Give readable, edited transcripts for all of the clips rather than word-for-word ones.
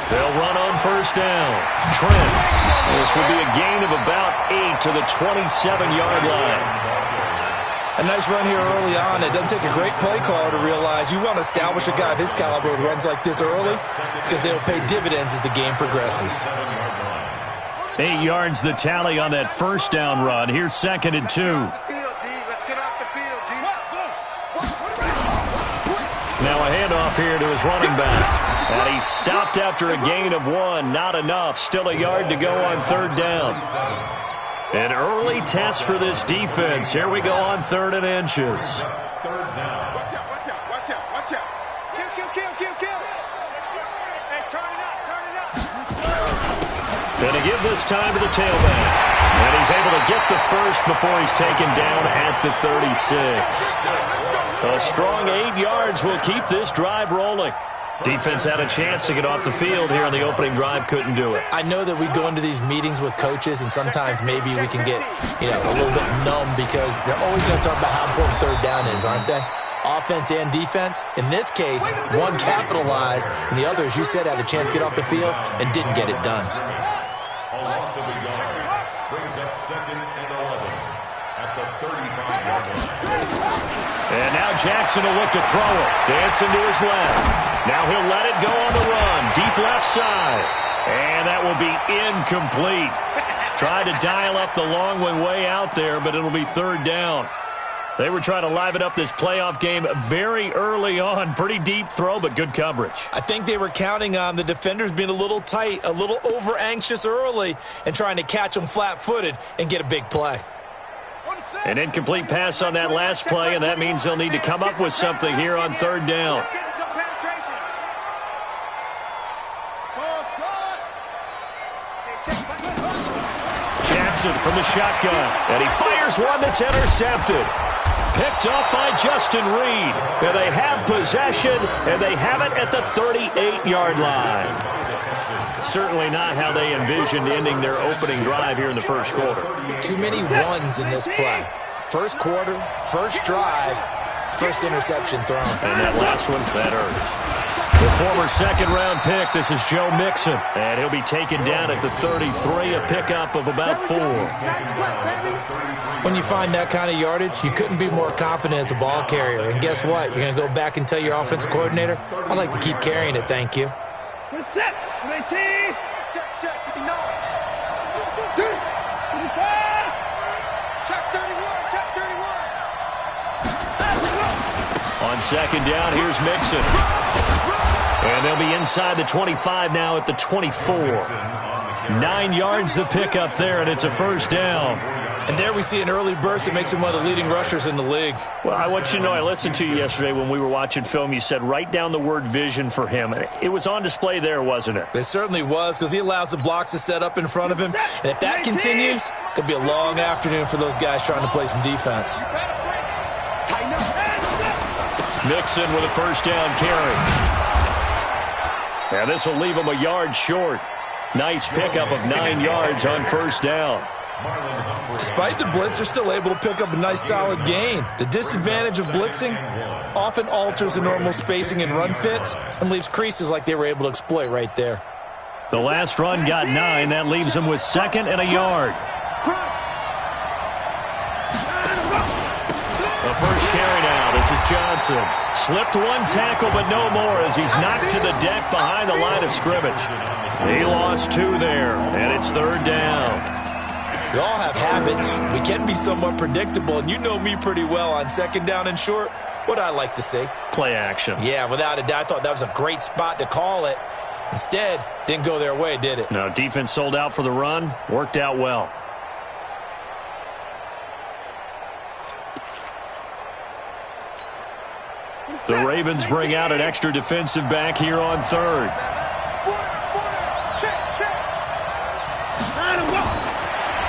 They'll run on first down. Trent. This will be a gain of about 8 to the 27-yard line. A nice run here early on. It doesn't take a great play caller to realize you want to establish a guy of his caliber with runs like this early because they'll pay dividends as the game progresses. 8 yards the tally on that first down run. Here's 2nd and 2. Now a handoff here to his running back. And he stopped after a gain of 1. Not enough. Still a yard to go on 3rd down. An early test for this defense. Here we go on 3rd and inches. Going to give this time to the tailback. And he's able to get the first before he's taken down at the 36. A strong 8 yards will keep this drive rolling. Defense had a chance to get off the field here on the opening drive, couldn't do it. I know that we go into these meetings with coaches, and sometimes maybe we can get, a little bit numb because they're always going to talk about how important 3rd down is, aren't they? Offense and defense. In this case, one capitalized, and the other, as you said, had a chance to get off the field and didn't get it done. A loss of a yard brings up 2nd and 11 at the 35-yard line. And now Jackson will look to throw it. Dancing to his left. Now he'll let it go on the run. Deep left side. And that will be incomplete. Tried to dial up the long one way out there, but it'll be 3rd down. They were trying to liven up this playoff game very early on. Pretty deep throw, but good coverage. I think they were counting on the defenders being a little tight, a little over-anxious early, and trying to catch them flat-footed and get a big play. An incomplete pass on that last play, and that means they'll need to come up with something here on 3rd down. Jackson from the shotgun, and he fires one that's intercepted. Picked up by Justin Reed. And they have possession, and they have it at the 38-yard line. Certainly not how they envisioned ending their opening drive here in the first quarter. Too many ones in this play. First quarter, first drive, first interception thrown. And that last one, that hurts. The former 2nd-round pick, this is Joe Mixon. And he'll be taken down at the 33, a pickup of about 4. When you find that kind of yardage, you couldn't be more confident as a ball carrier. And guess what? You're going to go back and tell your offensive coordinator, I'd like to keep carrying it, thank you. Set, 19. Check, 59. Check 31, check 31. On 2nd down, here's Mixon. And they'll be inside the 25 now at the 24. 9 yards the pickup there, and it's a 1st down. And there we see an early burst that makes him one of the leading rushers in the league. Well, I want you to know, I listened to you yesterday when we were watching film. You said write down the word vision for him. It was on display there, wasn't it? It certainly was, because he allows the blocks to set up in front of him. And if that continues, it'll be a long afternoon for those guys trying to play some defense. Mixon with a 1st down carry. And this will leave him a yard short. Nice pickup of 9 yards on 1st down. Despite the blitz, they're still able to pick up a nice solid gain. The disadvantage of blitzing often alters the normal spacing and run fits and leaves creases like they were able to exploit right there. The last run got 9. That leaves them with 2nd and a yard. The first carry now. This is Johnson. Slipped one tackle, but no more as he's knocked to the deck behind the line of scrimmage. He lost 2 there, and it's 3rd down. We all have habits. We can be somewhat predictable, and you know me pretty well on 2nd down and short. What I like to see. Play action. Yeah, without a doubt. I thought that was a great spot to call it. Instead, didn't go their way, did it? No, defense sold out for the run. Worked out well. The Ravens bring out an extra defensive back here on 3rd.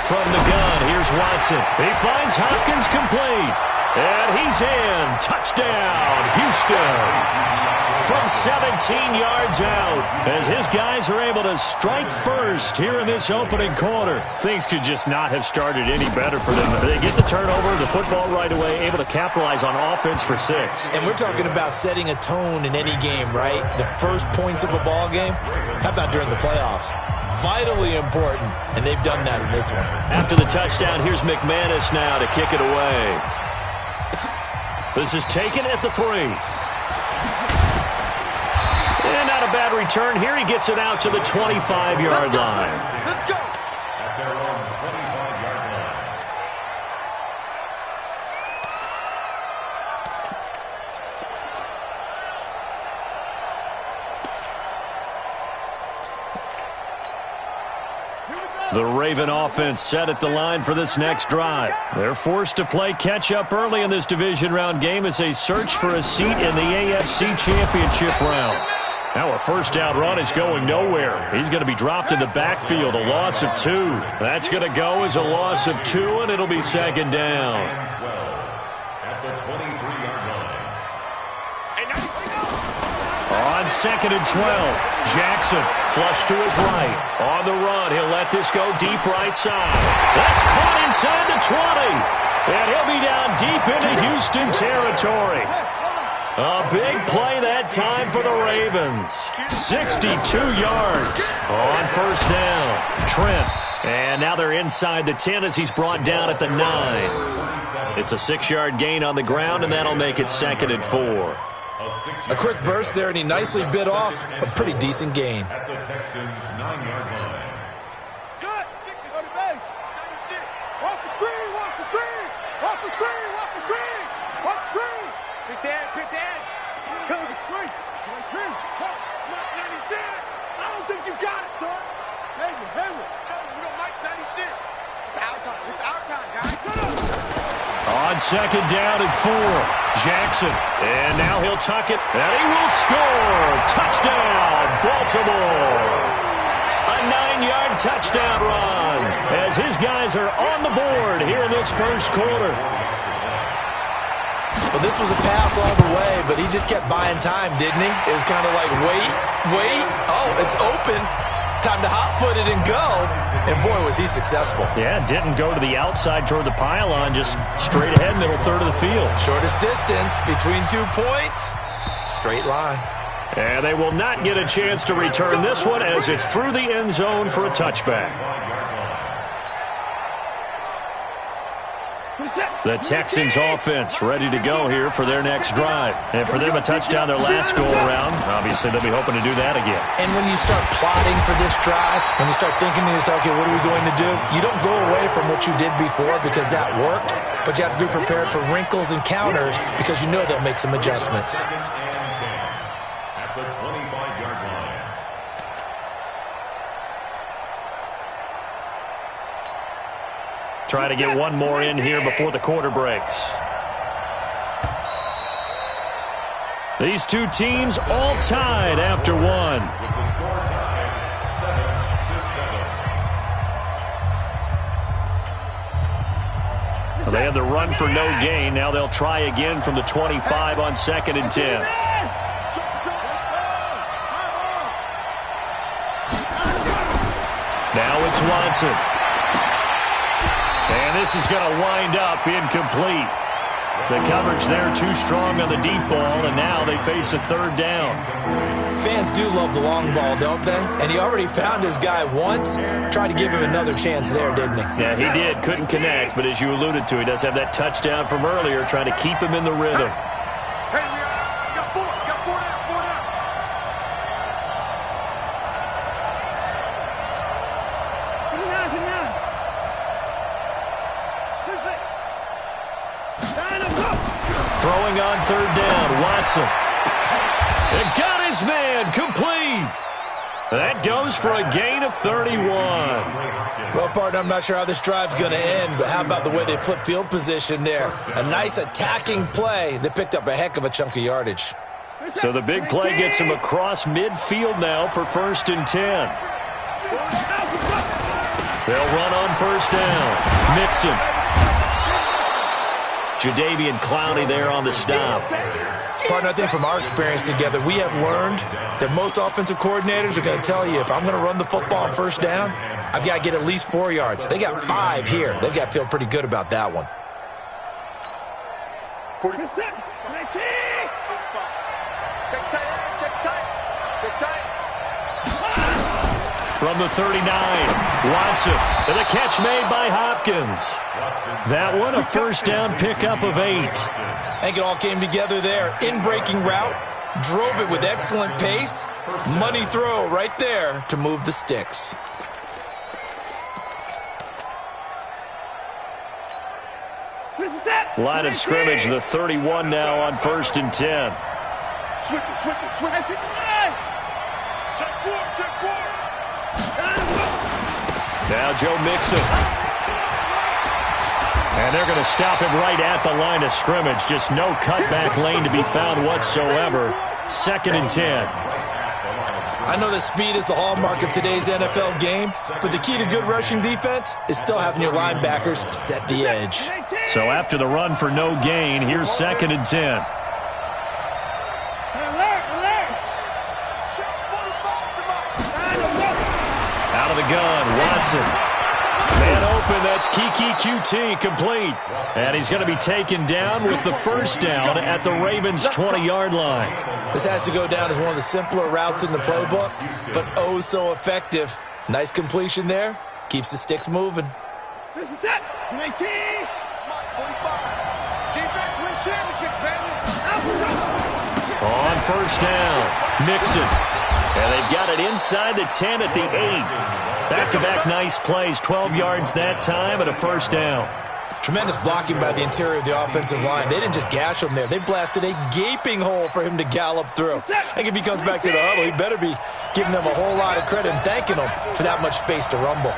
From the gun, here's Watson. He finds Hopkins complete. And he's in. Touchdown, Houston. From 17 yards out as his guys are able to strike first here in this opening quarter. Things could just not have started any better for them. They get the turnover, the football right away, able to capitalize on offense for 6. And we're talking about setting a tone in any game, right? The first points of a ball game. How about during the playoffs? Vitally important, and they've done that in this one. After the touchdown, here's McManus now to kick it away. This is taken at the 3. And not a bad return here. He gets it out to the 25-yard line. Let's go. At their own 25-yard line. The Raven offense set at the line for this next drive. They're forced to play catch-up early in this division round game as they search for a seat in the AFC Championship round. Now a first down run is going nowhere. He's going to be dropped in the backfield, a loss of 2. That's going to go as a loss of 2, and it'll be second down. 12 at the 23-yard line. On second and 12, Jackson flush to his right. On the run, he'll let this go deep right side. That's caught inside the 20. And he'll be down deep into Houston territory. A big play that time for the Ravens. 62 yards on first down. Trent. And now they're inside the 10 as he's brought down at the 9. It's a 6-yard gain on the ground, and that'll make it second and 4. A quick burst there, and he nicely bit off a pretty decent gain. At the Texans' 9-yard line. Good. 6 on the base. 96. Watch the screen. Watch the screen. Watch the screen. Watch the screen. Watch the screen. Quick dash. Quick dash. Come on, screen. 23. Come on, 96. I don't think you got it, son. Hayward. We don't like 96. It's our time. It's our time, guys. Shut up. On second down and 4, Jackson. And now he'll tuck it, and he will score. Touchdown, Baltimore. A 9-yard touchdown run as his guys are on the board here in this first quarter. Well, this was a pass all the way, but he just kept buying time, didn't he? It was kind of like, wait. Oh, it's open. Time to hot-foot it and go. And, boy, was he successful. Yeah, didn't go to the outside toward the pylon, just straight ahead, middle third of the field. Shortest distance between 2 points. Straight line. And they will not get a chance to return this one as it's through the end zone for a touchback. The Texans offense ready to go here for their next drive. And for them, a touchdown their last go-around. Obviously, they'll be hoping to do that again. And when you start plotting for this drive, when you start thinking to yourself, okay, what are we going to do? You don't go away from what you did before because that worked, but you have to be prepared for wrinkles and counters because you know they'll make some adjustments. Second and 10 at the 25-yard line. Try to get one more in here before the quarter breaks. These two teams all tied after one. With the score tied 7-7. Well, they had the run for no gain. Now they'll try again from the 25 on second and 10. Now it's Watson. And this is going to wind up incomplete. The coverage there too strong on the deep ball, and now they face a third down. Fans do love the long ball, don't they? And he already found his guy once. Tried to give him another chance there, didn't he? Yeah, he did. Couldn't connect, but as you alluded to, he does have that touchdown from earlier, trying to keep him in the rhythm. Hey, we got 4. We got 4 down. 4 down. 59. 2-6. Throwing on third down, Watson. And got his man complete. That goes for a gain of 31. Well, partner, I'm not sure how this drive's going to end, but how about the way they flip field position there? A nice attacking play that picked up a heck of a chunk of yardage. So the big play gets him across midfield now for first and 10. They'll run on first down. Mixon. Jadeveon Clowney there on the stop. Partner, I think from our experience together, we have learned that most offensive coordinators are going to tell you, if I'm going to run the football on first down, I've got to get at least 4 yards. They got 5 here. They've got to feel pretty good about that one. 40. Check tight. Check tight. From the 39, Watson, and the catch made by Hopkins. That one, a first down pickup of 8. I think it all came together there. In-breaking route, drove it with excellent pace. Money throw right there to move the sticks. Line of scrimmage, the 31 now on 1st and 10. Switch it. Check four. Now Joe Mixon. And they're going to stop him right at the line of scrimmage. Just no cutback lane to be found whatsoever. 2nd and 10. I know that speed is the hallmark of today's NFL game, but the key to good rushing defense is still having your linebackers set the edge. So after the run for no gain, here's 2nd and 10. Out of the gun, Watson. Man open, that's Kiki QT, complete. And he's going to be taken down with the first down at the Ravens' 20-yard line. This has to go down as one of the simpler routes in the playbook, but oh so effective. Nice completion there. Keeps the sticks moving. This is it. 19. 45. Defense wins championship, baby. On first down, Mixon. And they've got it inside the 10 at the 8. Back-to-back nice plays, 12 yards that time and a first down. Tremendous blocking by the interior of the offensive line. They didn't just gash him there. They blasted a gaping hole for him to gallop through. I think if he comes back to the huddle, he better be giving them a whole lot of credit and thanking them for that much space to rumble.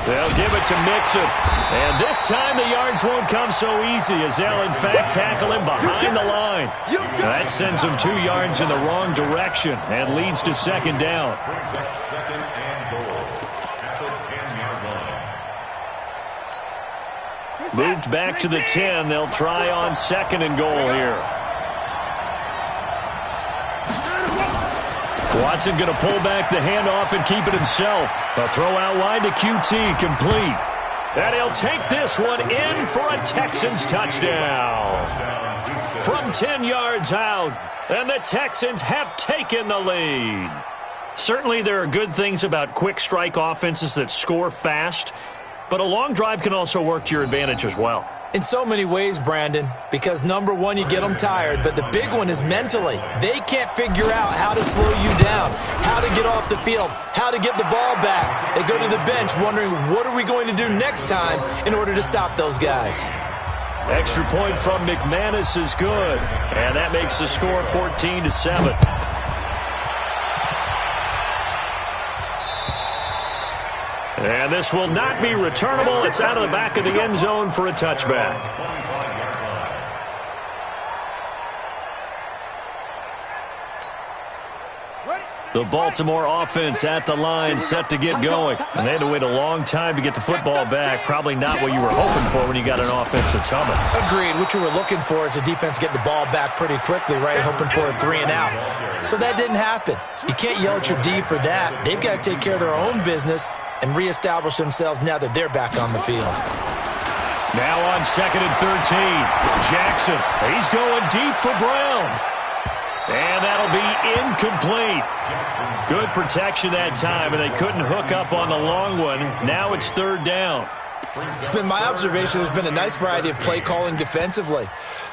They'll give it to Mixon. And this time the yards won't come so easy as they'll, in fact, tackle him behind the line. That sends him 2 yards in the wrong direction and leads to 2nd down. Brings up 2nd and goal at the 10-yard line. Moved back to the 10. They'll try on 2nd and goal here. Watson going to pull back the handoff and keep it himself. A throw out wide to QT, complete. And he'll take this one in for a Texans touchdown. From 10 yards out, and the Texans have taken the lead. Certainly there are good things about quick strike offenses that score fast, but a long drive can also work to your advantage as well. In so many ways, Brandon, because number one, you get them tired, but the big one is mentally. They can't figure out how to slow you down, how to get off the field, how to get the ball back. They go to the bench wondering, what are we going to do next time in order to stop those guys? Extra point from McManus is good, and that makes the score 14-7. And this will not be returnable. It's out of the back of the end zone for a touchback. The Baltimore offense at the line, set to get going. And they had to wait a long time to get the football back. Probably not what you were hoping for when you got an offense that's humming. Agreed. What you were looking for is a defense get the ball back pretty quickly, right? Hoping for a 3 and out. So that didn't happen. You can't yell at your D for that. They've got to take care of their own business and reestablish themselves now that they're back on the field. Now on 2nd and 13. Jackson, he's going deep for Brown. And that'll be incomplete. Good protection that time, and they couldn't hook up on the long one. Now it's 3rd down. It's been my observation there's been a nice variety of play calling defensively.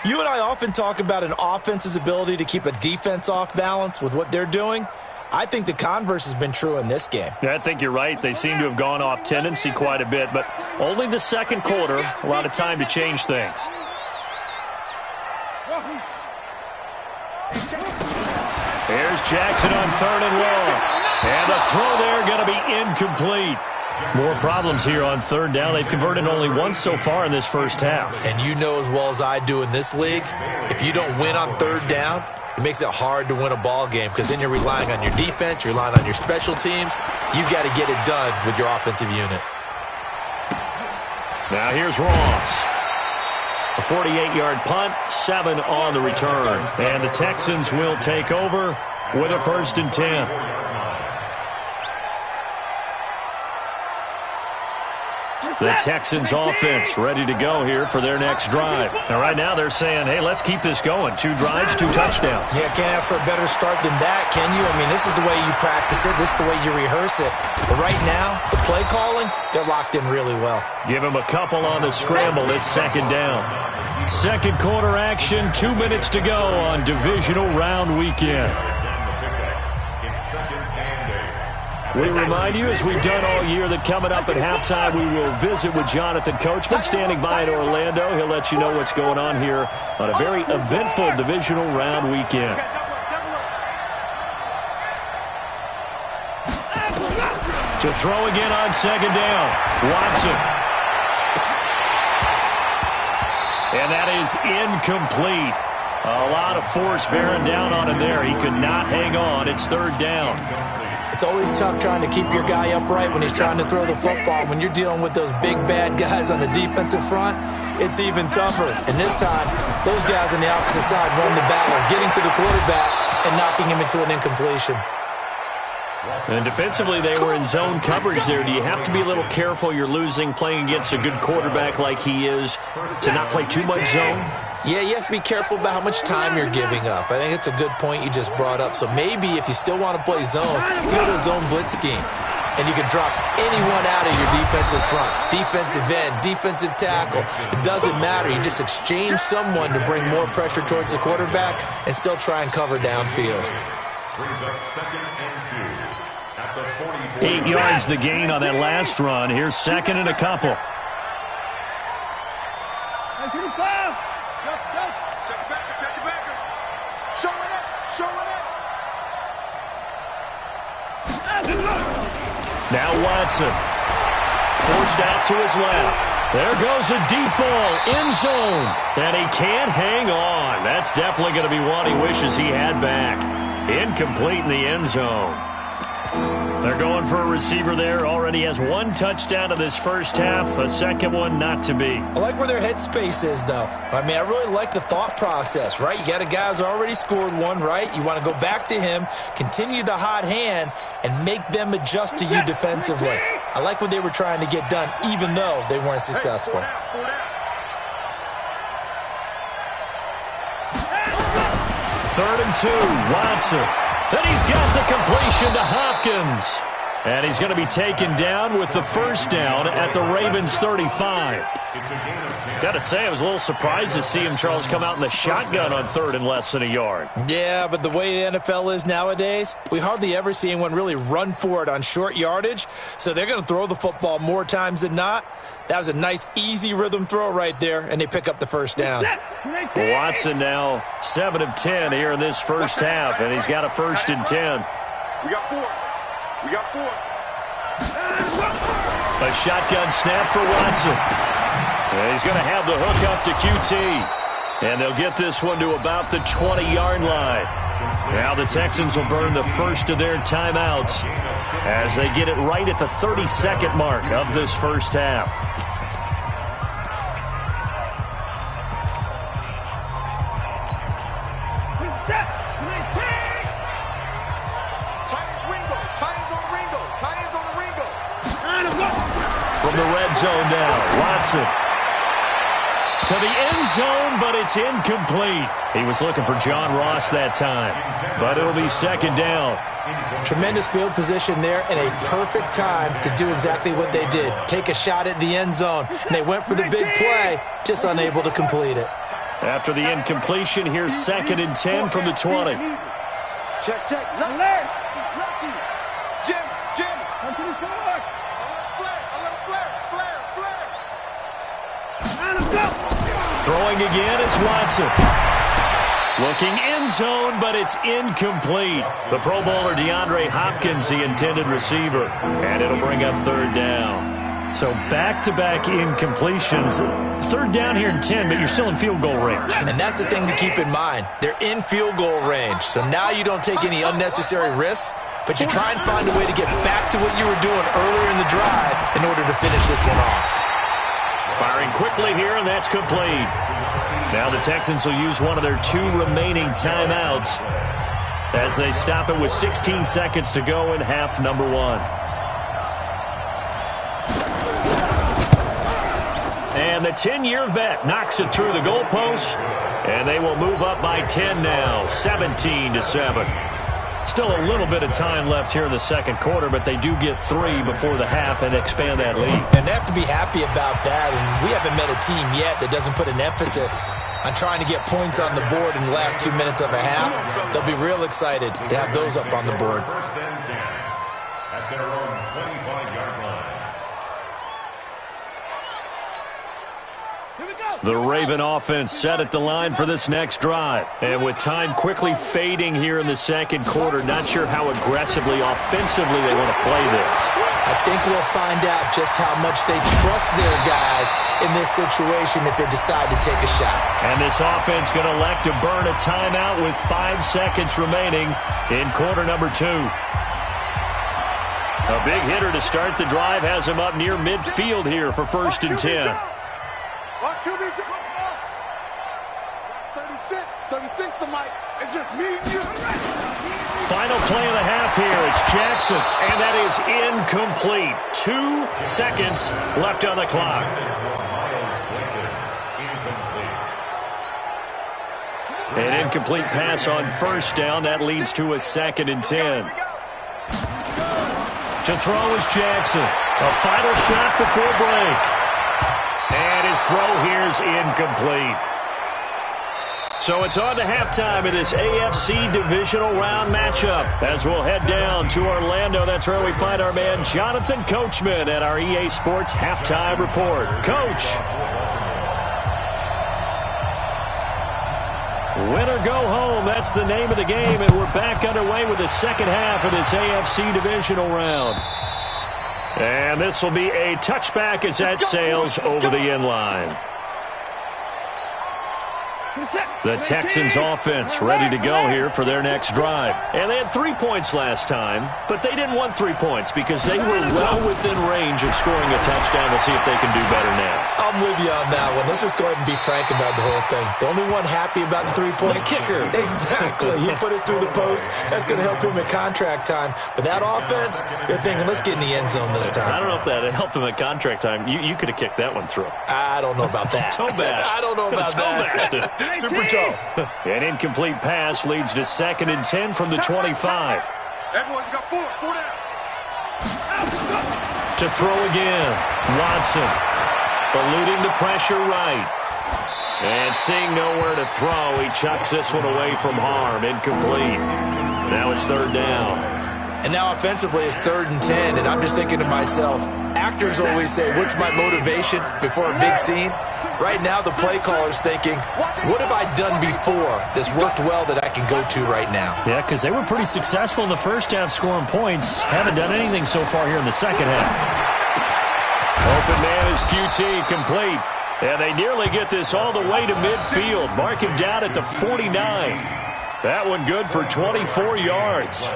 You and I often talk about an offense's ability to keep a defense off balance with what they're doing. I think the converse has been true in this game. I think you're right. They seem to have gone off tendency quite a bit, but only the second quarter, a lot of time to change things. Here's Jackson on 3rd and long. And the throw there going to be incomplete. More problems here on 3rd down. They've converted only once so far in this first half. And you know as well as I do in this league, if you don't win on 3rd down, it makes it hard to win a ball game because then you're relying on your defense, you're relying on your special teams. You've got to get it done with your offensive unit. Now here's Ross. A 48-yard punt, 7 on the return. And the Texans will take over with a 1st and 10. The Texans offense ready to go here for their next drive. And right now they're saying, hey, let's keep this going. 2 drives, 2 touchdowns. Yeah, can't ask for a better start than that, can you? I mean, this is the way you practice it. This is the way you rehearse it. But right now, the play calling, they're locked in really well. Give them a couple on the scramble. It's 2nd down. 2nd quarter action, 2 minutes to go on divisional round weekend. We remind you, as we've done all year, that coming up at halftime, we will visit with Jonathan Coachman standing by in Orlando. He'll let you know what's going on here on a very eventful divisional round weekend. To throw again on 2nd down, Watson. And that is incomplete. A lot of force bearing down on him there. He could not hang on. It's 3rd down. It's always tough trying to keep your guy upright when he's trying to throw the football. When you're dealing with those big, bad guys on the defensive front, it's even tougher. And this time, those guys on the opposite side won the battle, getting to the quarterback and knocking him into an incompletion. And defensively, they were in zone coverage there. Do you have to be a little careful? You're losing, playing against a good quarterback like he is, to not play too much zone? Yeah, you have to be careful about how much time you're giving up. I think it's a good point you just brought up. So maybe if you still want to play zone, you go to a zone blitz scheme. And you can drop anyone out of your defensive front. Defensive end, defensive tackle. It doesn't matter. You just exchange someone to bring more pressure towards the quarterback and still try and cover downfield. Brings up 2nd and 2 at the 44. 8 yards the gain on that last run. Here's 2nd and a couple. Now Watson, forced out to his left. There goes a deep ball, end zone, and he can't hang on. That's definitely going to be one he wishes he had back. Incomplete in the end zone. They're going for a receiver there. Already has 1 touchdown in this first half. A second one not to be. I like where their headspace is, though. I mean, I really like the thought process, right? You got a guy who's already scored 1, right? You want to go back to him, continue the hot hand, and make them adjust to you defensively. I like what they were trying to get done, even though they weren't successful. 3rd and 2, Watson. And he's got the completion to Hopkins. And he's going to be taken down with the 1st down at the Ravens 35. Got to say, I was a little surprised to see him, Charles, come out in the shotgun on 3rd and less than a yard. Yeah, but the way the NFL is nowadays, we hardly ever see anyone really run for it on short yardage. So they're going to throw the football more times than not. That was a nice, easy rhythm throw right there, and they pick up the 1st down. Watson now 7 of 10 here in this first half, and he's got a 1st and 10. We got 4. We got 4. A shotgun snap for Watson. And he's going to have the hook up to QT. And they'll get this one to about the 20-yard line. Now the Texans will burn the first of their timeouts as they get it right at the 32nd mark of this first half. From the red zone now, Watson. To the end zone, but it's incomplete. He was looking for John Ross that time, but it'll be 2nd down. Tremendous field position there and a perfect time to do exactly what they did. Take a shot at the end zone. And they went for the big play, just unable to complete it. After the incompletion, here's 2nd and 10 from the 20. Check, check. Left. Jim. Come to the forward. A little flare. Throwing again is Watson. Looking end zone, but it's incomplete. The Pro Bowler DeAndre Hopkins, the intended receiver. And it'll bring up 3rd down. So back-to-back incompletions. 3rd down here in 10, but you're still in field goal range. And that's the thing to keep in mind. They're in field goal range. So now you don't take any unnecessary risks, but you try and find a way to get back to what you were doing earlier in the drive in order to finish this one off. Firing quickly here, and that's complete. Now the Texans will use one of their 2 remaining timeouts as they stop it with 16 seconds to go in half number 1. And the 10-year vet knocks it through the goalpost, and they will move up by 10 now, 17-7. Still a little bit of time left here in the second quarter, but they do get 3 before the half and expand that lead. And they have to be happy about that, and we haven't met a team yet that doesn't put an emphasis on trying to get points on the board in the last 2 minutes of a half. They'll be real excited to have those up on the board. First and 10 at their own 25-yard line. The Raven offense set at the line for this next drive. And with time quickly fading here in the second quarter, not sure how aggressively, offensively they want to play this. I think we'll find out just how much they trust their guys in this situation if they decide to take a shot. And this offense going to elect to burn a timeout with 5 seconds remaining in quarter number 2. A big hitter to start the drive has him up near midfield here for first and 10. Watch QB just look small. 36 to Mike. It's just me and you. Final play of the half here. It's Jackson, and that is incomplete. 2 seconds left on the clock. An incomplete pass on first down. That leads to a 2nd and 10. To throw is Jackson. A final shot before break. And his throw here is incomplete. So it's on to halftime of this AFC divisional round matchup. As we'll head down to Orlando, that's where we find our man Jonathan Coachman at our EA Sports Halftime Report. Coach. Win or go home, that's the name of the game, and we're back underway with the second half of this AFC divisional round. And this will be a touchback as that sails over the end line. The Texans offense ready to go here for their next drive. And they had 3 points last time, but they didn't want 3 points because they were well within range of scoring a touchdown. We'll see if they can do better now. I'm with you on that one. Let's just go ahead and be frank about the whole thing. The only one happy about the 3-point kicker. Exactly. He put it through the post. That's going to help him at contract time. But that offense, they're thinking, let's get in the end zone this time. I don't know if that helped him at contract time. You could have kicked that one through. I don't know about that. Toe bash. I don't know about that. Super toe. An incomplete pass leads to 2nd and 10 from the 25. Everyone got 4 down. To throw again. Watson eluding the pressure right. And seeing nowhere to throw, he chucks this one away from harm. Incomplete. Now it's 3rd down. And now offensively it's 3rd and 10. And I'm just thinking to myself, actors always say, what's my motivation before a big scene? Right now the play caller's thinking, what have I done before that's worked well that I can go to right now? Yeah, because they were pretty successful in the first half scoring points. Haven't done anything so far here in the second half. Open man is QT, complete. And they nearly get this all the way to midfield. Mark him down at the 49. That one good for 24 yards.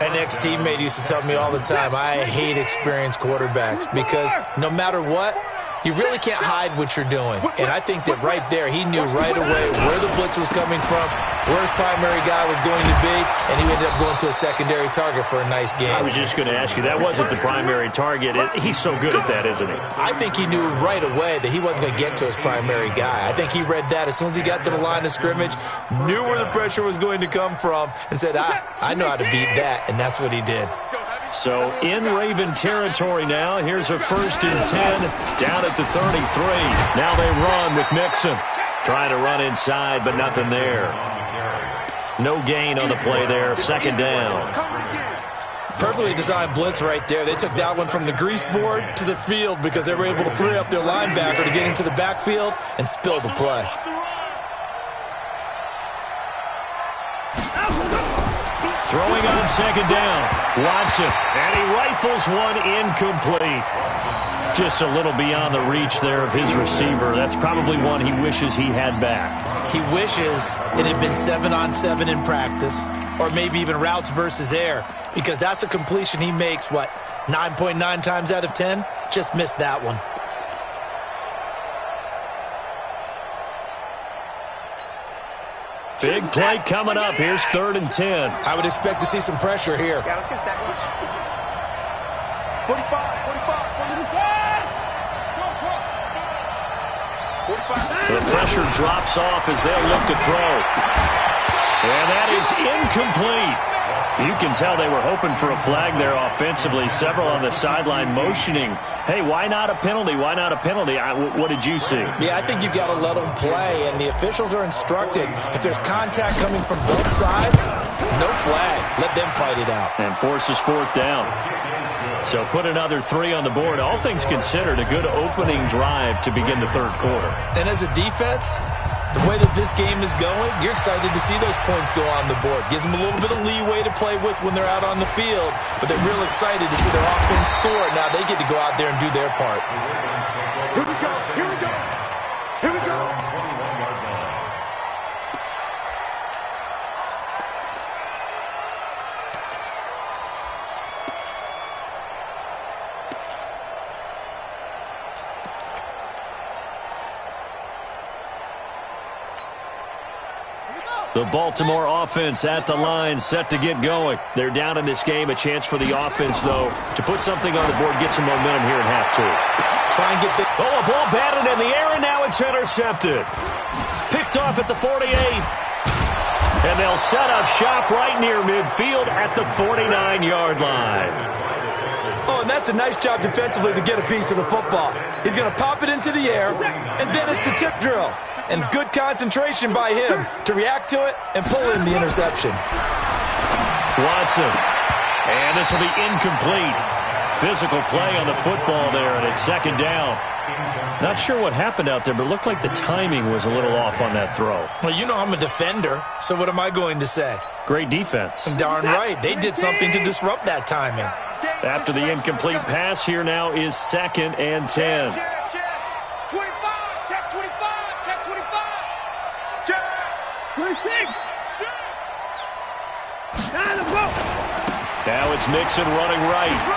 An ex-teammate used to tell me all the time, I hate experienced quarterbacks because no matter what, you really can't hide what you're doing. And I think that right there, he knew right away where the blitz was coming from, where his primary guy was going to be, and he ended up going to a secondary target for a nice game. I was just going to ask you, that wasn't the primary target. He's so good at that, isn't he? I think he knew right away that he wasn't going to get to his primary guy. I think he read that as soon as he got to the line of scrimmage, knew where the pressure was going to come from, and said, I know how to beat that, and that's what he did. So in Raven territory now, here's a 1st and 10 down at the 33. Now they run with Mixon. Trying to run inside, but nothing there. No gain on the play there. 2nd down. Perfectly designed blitz right there. They took that one from the grease board to the field because they were able to free up their linebacker to get into the backfield and spill the play. Throwing on 2nd down. Watson, and he rifles one incomplete. Just a little beyond the reach there of his receiver. That's probably one he wishes he had back. He wishes it had been 7-on-7 in practice, or maybe even routes versus air, because that's a completion he makes, 9.9 times out of 10? Just missed that one. Big play coming up. Here's 3rd and 10. I would expect to see some pressure here. Yeah, let's get a sack lunch. 45, 45, 45. The pressure drops off as they'll look to throw. And that is incomplete. You can tell they were hoping for a flag there offensively. Several on the sideline motioning, hey, why not a penalty? Why not a penalty? What did you see? Yeah, I think you've got to let them play, and the officials are instructed. If there's contact coming from both sides, no flag. Let them fight it out. And forces 4th down. So put another 3 on the board. All things considered, a good opening drive to begin the 3rd quarter. And as a defense, the way that this game is going, you're excited to see those points go on the board. Gives them a little bit of leeway to play with when they're out on the field, but they're real excited to see their offense score. Now they get to go out there and do their part. Here we go, here we go, here we go. The Baltimore offense at the line, set to get going. They're down in this game. A chance for the offense, though, to put something on the board, get some momentum here in half 2. Try and get the... Oh, a ball batted in the air, and now it's intercepted. Picked off at the 48. And they'll set up shop right near midfield at the 49-yard line. Oh, and that's a nice job defensively to get a piece of the football. He's going to pop it into the air, and then it's the tip drill. And good concentration by him to react to it and pull in the interception. Watson. And this will be incomplete. Physical play on the football there, and it's 2nd down. Not sure what happened out there, but it looked like the timing was a little off on that throw. Well, you know I'm a defender, so what am I going to say? Great defense. Darn right. They did something to disrupt that timing. After the incomplete pass, here now is 2nd and 10. Check, 25, check 25, check 25. Check 26. Now it's Mixon running right.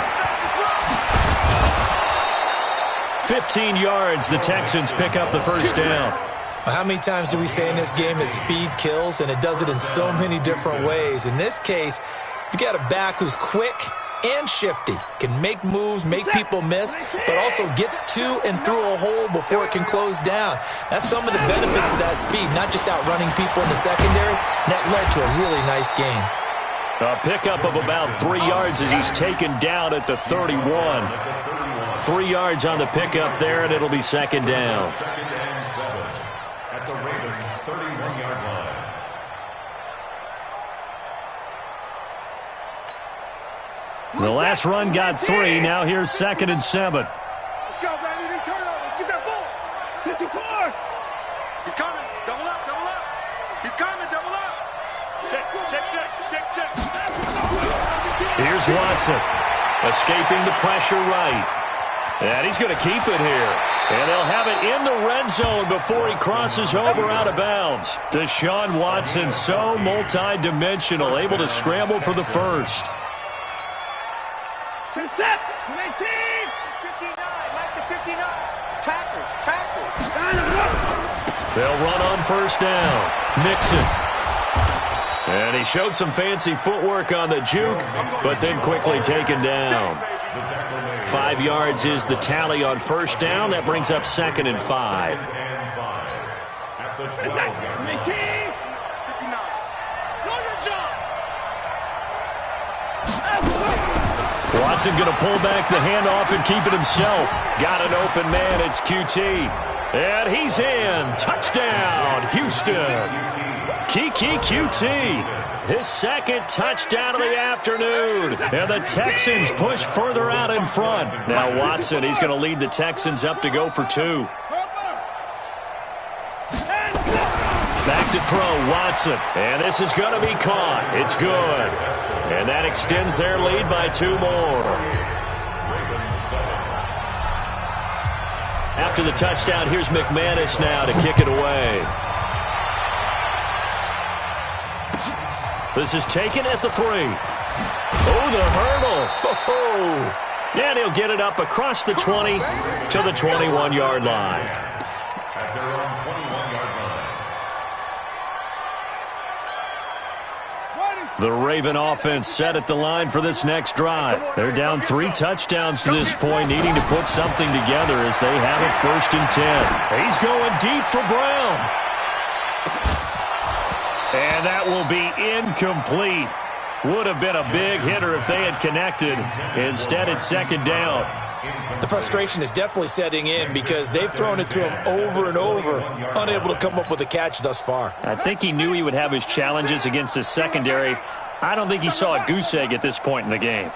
15 yards, the Texans pick up the 1st down. Well, how many times do we say in this game that speed kills, and it does it in so many different ways? In this case, you got a back who's quick and shifty, can make moves, make people miss, but also gets to and through a hole before it can close down. That's some of the benefits of that speed, not just outrunning people in the secondary. That led to a really nice gain. A pickup of about 3 yards as he's taken down at the 31. 3 yards on the pickup there, and it'll be 2nd down. 2nd and 7 at the Ravens' 31-yard line. The last run got 3. Now here's 2nd and 7. Let's go, baby. They turn over. Let's get that ball. 54. He's coming. Double up, double up. He's coming, double up. Check, check, check, check, check. Here's Watson, escaping the pressure right. And he's going to keep it here. And they'll have it in the red zone before he crosses over out of bounds. Deshaun Watson, so multi-dimensional, able to scramble for the first. To the set. 19. 59. Like the 59. Tackles, tackles. They'll run on 1st down. Mixon. And he showed some fancy footwork on the juke, but then quickly taken down. 5 yards is the tally on 1st down. That brings up 2nd and 5. At the 12-yard line. 19. 59. Watson going to pull back the handoff and keep it himself. Got an open man. It's QT. And he's in. Touchdown, Houston. Kiki QT, his 2nd touchdown of the afternoon. And the Texans push further out in front. Now Watson, he's going to lead the Texans up to go for 2. Back to throw, Watson. And this is going to be caught. It's good. And that extends their lead by 2 more. After the touchdown, here's McManus now to kick it away. This is taken at the 3. Oh, the hurdle. Oh, and he'll get it up across the 20 to the 21-yard line. At their own 21-yard line. The Raven offense set at the line for this next drive. They're down 3 touchdowns to this point, needing to put something together as they have it 1st and 10. He's going deep for Brown. And that will be incomplete. Would have been a big hitter if they had connected. Instead, it's 2nd down. The frustration is definitely setting in because they've thrown it to him over and over, unable to come up with a catch thus far. I think he knew he would have his challenges against his secondary. I don't think he saw a goose egg at this point in the game.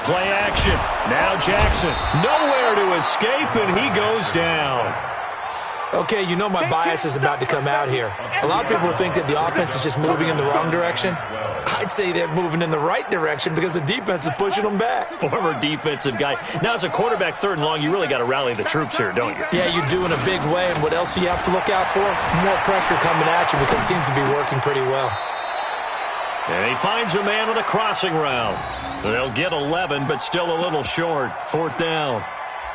Play action. Now Jackson. Nowhere to escape, and he goes down. Okay, you know my bias is about to come out here. A lot of people think that the offense is just moving in the wrong direction. I'd say they're moving in the right direction because the defense is pushing them back. Former defensive guy. Now, as a quarterback, 3rd and long, you really got to rally the troops here, don't you? Yeah, you do in a big way. And what else do you have to look out for? More pressure coming at you because it seems to be working pretty well. And he finds a man with a crossing route. They'll get 11, but still a little short. 4th down.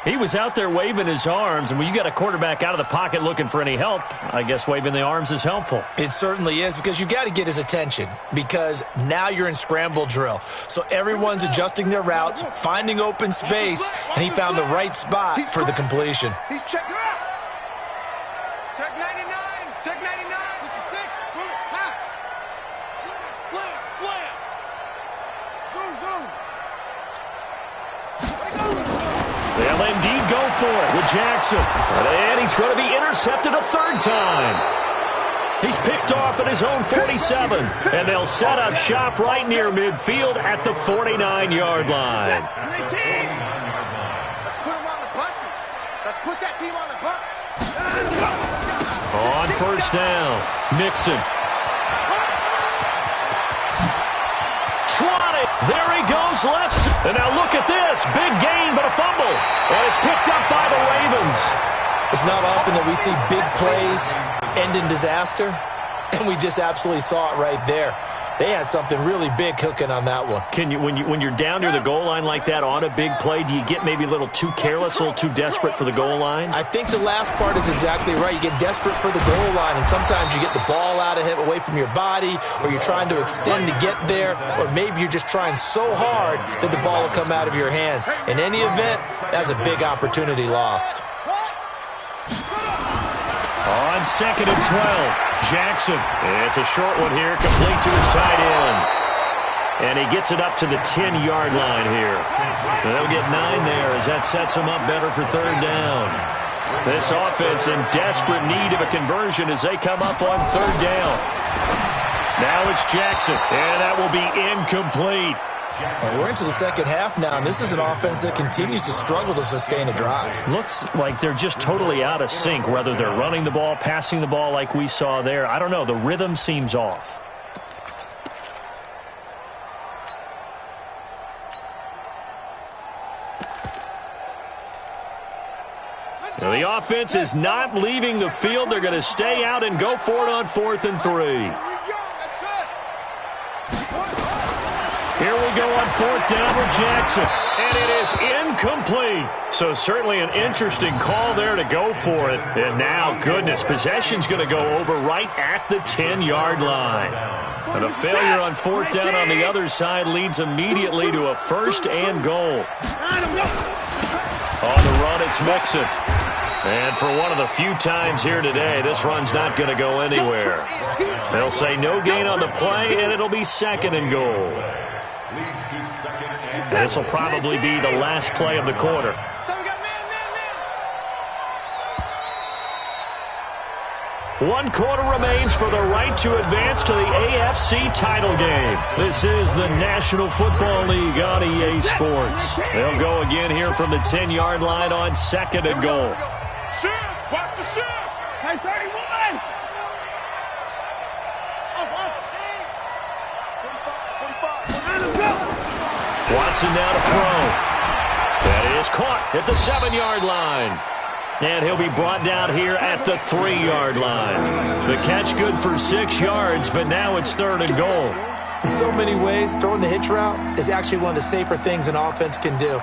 He was out there waving his arms, and when you got a quarterback out of the pocket looking for any help, I guess waving the arms is helpful. It certainly is, because you got to get his attention, because now you're in scramble drill. So everyone's adjusting their routes, finding open space, and he found the right spot for the completion. He's checking out. Check 99. Check 99. 66. High. Slam. Zoom. They'll indeed go for it with Jackson. And he's going to be intercepted a 3rd time. He's picked off at his own 47. And they'll set up shop right near midfield at the 49-yard line. Let's put him on the buses. Let's put that team on the bus. On 1st down, Mixon. Swatted. There he goes left. And now look at this. Big gain, but a fumble. And it's picked up by the Ravens. It's not often that we see big plays end in disaster, and we just absolutely saw it right there. They had something really big cooking on that one. Can you, when you're down near the goal line like that on a big play, do you get maybe a little too careless, a little too desperate for the goal line? I think the last part is exactly right. You get desperate for the goal line, and sometimes you get the ball out of it, away from your body, or you're trying to extend to get there, or maybe you're just trying so hard that the ball will come out of your hands. In any event, that's a big opportunity lost. On 2nd and 12. Jackson. It's a short one here, complete to his tight end. And he gets it up to the 10-yard line here. They'll get 9 there as that sets him up better for 3rd down. This offense in desperate need of a conversion as they come up on 3rd down. Now it's Jackson, and that will be incomplete. And we're into the 2nd half now, and this is an offense that continues to struggle to sustain a drive. Looks like they're just totally out of sync, whether they're running the ball, passing the ball like we saw there. I don't know. The rhythm seems off. Now, the offense is not leaving the field. They're going to stay out and go for it on 4th and 3. Here we go on 4th down with Jackson. And it is incomplete. So certainly an interesting call there to go for it. And now, goodness, possession's going to go over right at the 10-yard line. And a failure on 4th down on the other side leads immediately to a 1st and goal. On the run, it's Mixon. And for one of the few times here today, this run's not going to go anywhere. They'll say no gain on the play, and it'll be 2nd and goal. And this will probably be the last play of the quarter. One quarter remains for the right to advance to the AFC title game. This is the National Football League on EA Sports. They'll go again here from the 10-yard line on 2nd and goal. Watch the shift. Hey, 31. Watson now to throw. That is caught at the 7-yard line. And he'll be brought down here at the 3-yard line. The catch good for 6 yards, but now it's 3rd and goal. In so many ways, throwing the hitch route is actually one of the safer things an offense can do.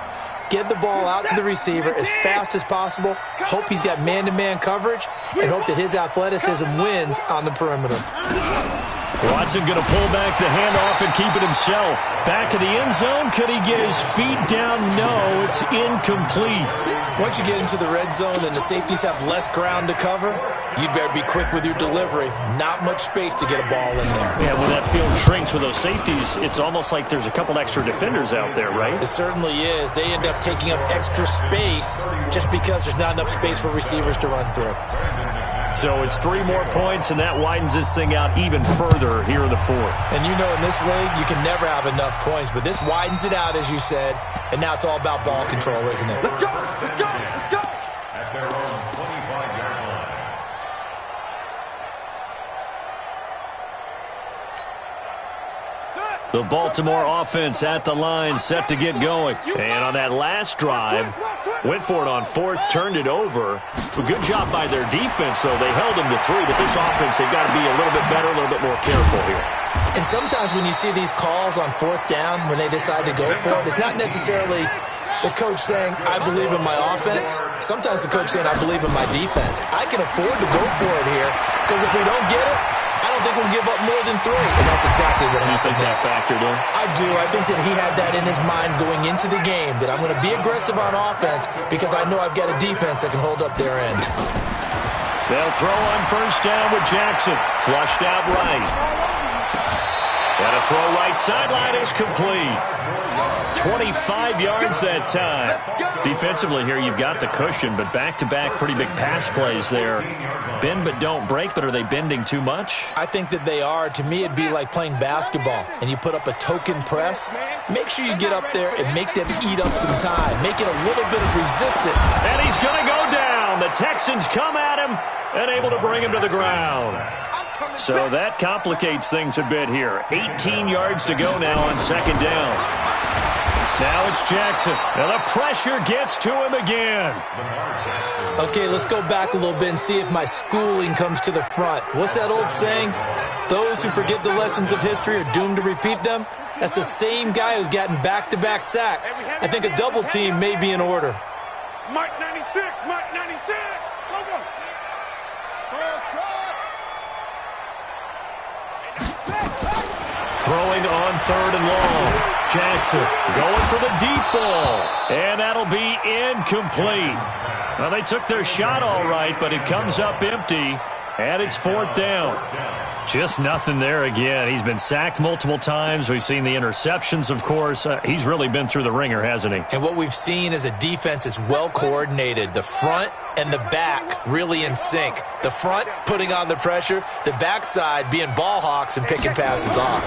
Get the ball out to the receiver as fast as possible, hope he's got man-to-man coverage, and hope that his athleticism wins on the perimeter. Watson going to pull back the handoff and keep it himself. Back in the end zone. Could he get his feet down? No, it's incomplete. Once you get into the red zone and the safeties have less ground to cover, you better be quick with your delivery. Not much space to get a ball in there. Yeah, when that field shrinks with those safeties, it's almost like there's a couple extra defenders out there, right? It certainly is. They end up taking up extra space just because there's not enough space for receivers to run through. So it's 3 more points, and that widens this thing out even further here in the fourth. And you know in this league, you can never have enough points, but this widens it out, as you said, and now it's all about ball control, isn't it? Let's go! Let's go! Let's go! At their own 25-yard line. The Baltimore offense at the line, set to get going. And on that last drive, went for it on 4th, turned it over. A good job by their defense, though. They held them to 3, but this offense, they've got to be a little bit better, a little bit more careful here. And sometimes when you see these calls on 4th down, when they decide to go for it, it's not necessarily the coach saying, I believe in my offense. Sometimes the coach saying, I believe in my defense. I can afford to go for it here, because if we don't get it, I don't think we'll give up more than 3. And that's exactly what happened. You think that factored in? I do. I think that he had that in his mind going into the game, that I'm going to be aggressive on offense because I know I've got a defense that can hold up their end. They'll throw on 1st down with Jackson. Flushed out right. And a throw right sideline is complete. 25 yards that time. Defensively here, you've got the cushion, but back-to-back pretty big pass plays there. Bend but don't break, but are they bending too much? I think that they are. To me, it'd be like playing basketball, and you put up a token press. Make sure you get up there and make them eat up some time. Make it a little bit of resistance. And he's going to go down. The Texans come at him and able to bring him to the ground. So that complicates things a bit here. 18 yards to go now on 2nd down. Now it's Jackson. Now the pressure gets to him again. Okay, let's go back a little bit and see if my schooling comes to the front. What's that old saying? Those who forget the lessons of history are doomed to repeat them. That's the same guy who's gotten back-to-back sacks. I think a double team may be in order. Mike 96! Mike 96! Go, go! Throwing on 3rd and long. Jackson going for the deep ball. And that'll be incomplete. Well, they took their shot all right, but it comes up empty. And it's 4th down. Just nothing there again. He's been sacked multiple times. We've seen the interceptions, of course. He's really been through the ringer, hasn't he? And what we've seen is a defense that's well coordinated. The front and the back really in sync. The front putting on the pressure. The backside being ball hawks and picking passes off.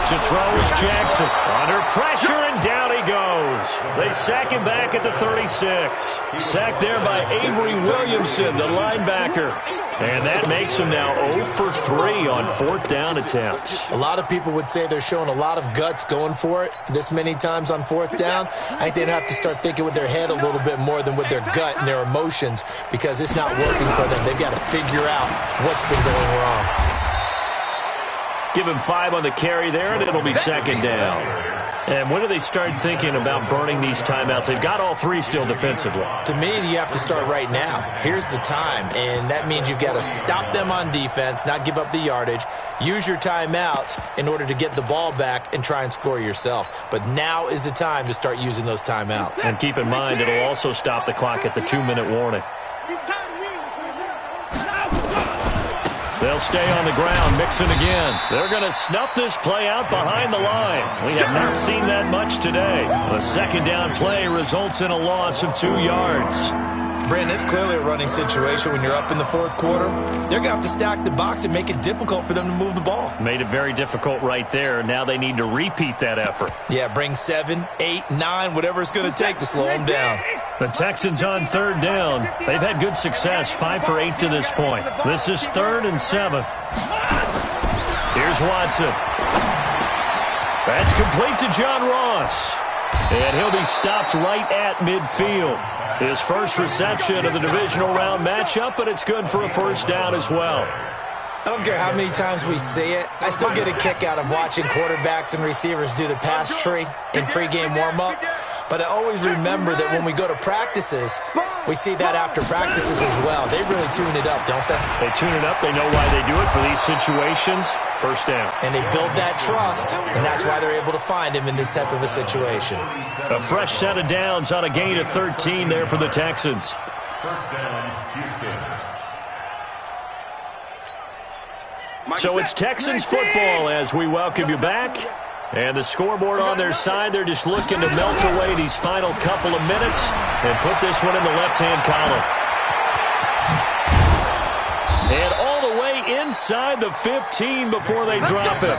To throw is Jackson. Under pressure, and down he goes. They sack him back at the 36. Sacked there by Avery Williamson, the linebacker. And that makes him now 0 for 3 on 4th down attempts. A lot of people would say they're showing a lot of guts going for it this many times on 4th down. I think they'd have to start thinking with their head a little bit more than with their gut and their emotions, because it's not working for them. They've got to figure out what's been going wrong. Give him 5 on the carry there, and it'll be 2nd down. And when do they start thinking about burning these timeouts? They've got all 3 still defensively. To me, you have to start right now. Here's the time, and that means you've got to stop them on defense, not give up the yardage, use your timeouts in order to get the ball back and try and score yourself. But now is the time to start using those timeouts. And keep in mind, it'll also stop the clock at the 2-minute warning. They'll stay on the ground, mixing again. They're going to snuff this play out behind the line. We have not seen that much today. A 2nd down play results in a loss of 2 yards. Brandon, it's clearly a running situation when you're up in the 4th quarter. They're going to have to stack the box and make it difficult for them to move the ball. Made it very difficult right there. Now they need to repeat that effort. Yeah, bring 7, 8, 9, whatever it's going to take to slow them down. The Texans on 3rd down. They've had good success, 5 for 8 to this point. This is 3rd and 7. Here's Watson. That's complete to John Ross. And he'll be stopped right at midfield. His first reception of the divisional round matchup, but it's good for a 1st down as well. I don't care how many times we see it. I still get a kick out of watching quarterbacks and receivers do the pass tree in pregame warm-up. But I always remember that when we go to practices, we see that after practices as well. They really tune it up, don't they? They tune it up. They know why they do it for these situations. First down. And they build that trust, and that's why they're able to find him in this type of a situation. A fresh set of downs on a gain of 13 there for the Texans. First down, Houston. So it's Texans football as we welcome you back. And the scoreboard on their side, they're just looking to melt away these final couple of minutes and put this one in the left-hand column. And all the way inside the 15 before they drop it.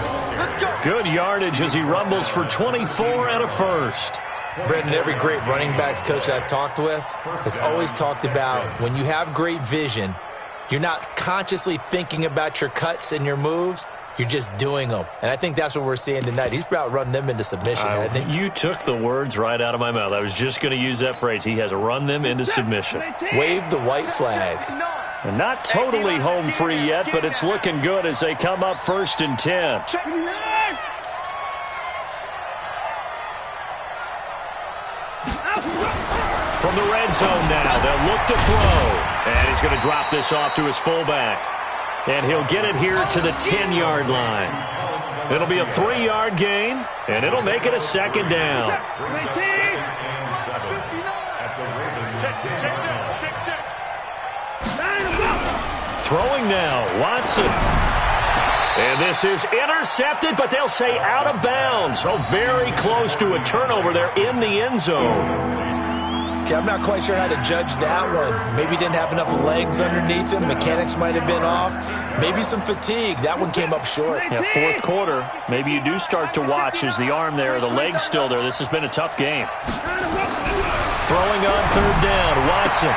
Good yardage as he rumbles for 24 and a first. Brendan, every great running backs coach I've talked with has always talked about when you have great vision, you're not consciously thinking about your cuts and your moves. You're just doing them. And I think that's what we're seeing tonight. He's about run them into submission, hasn't he? You took the words right out of my mouth. I was just going to use that phrase. He has run them into submission. Wave the white flag. And not totally home free yet, but it's looking good as they come up 1st and 10. From the red zone now, they'll look to throw. And he's going to drop this off to his fullback. And he'll get it here to the 10-yard line. It'll be a 3-yard gain, and it'll make it a second down. Throwing now, Watson. And this is intercepted, but they'll say out of bounds. So very close to a turnover there in the end zone. Okay, I'm not quite sure how to judge that one. Maybe didn't have enough legs underneath him. Mechanics might have been off. Maybe some fatigue. That one came up short. Yeah, fourth quarter. Maybe you do start to watch. Is the arm there, the leg's still there? This has been a tough game. Throwing on 3rd down, Watson.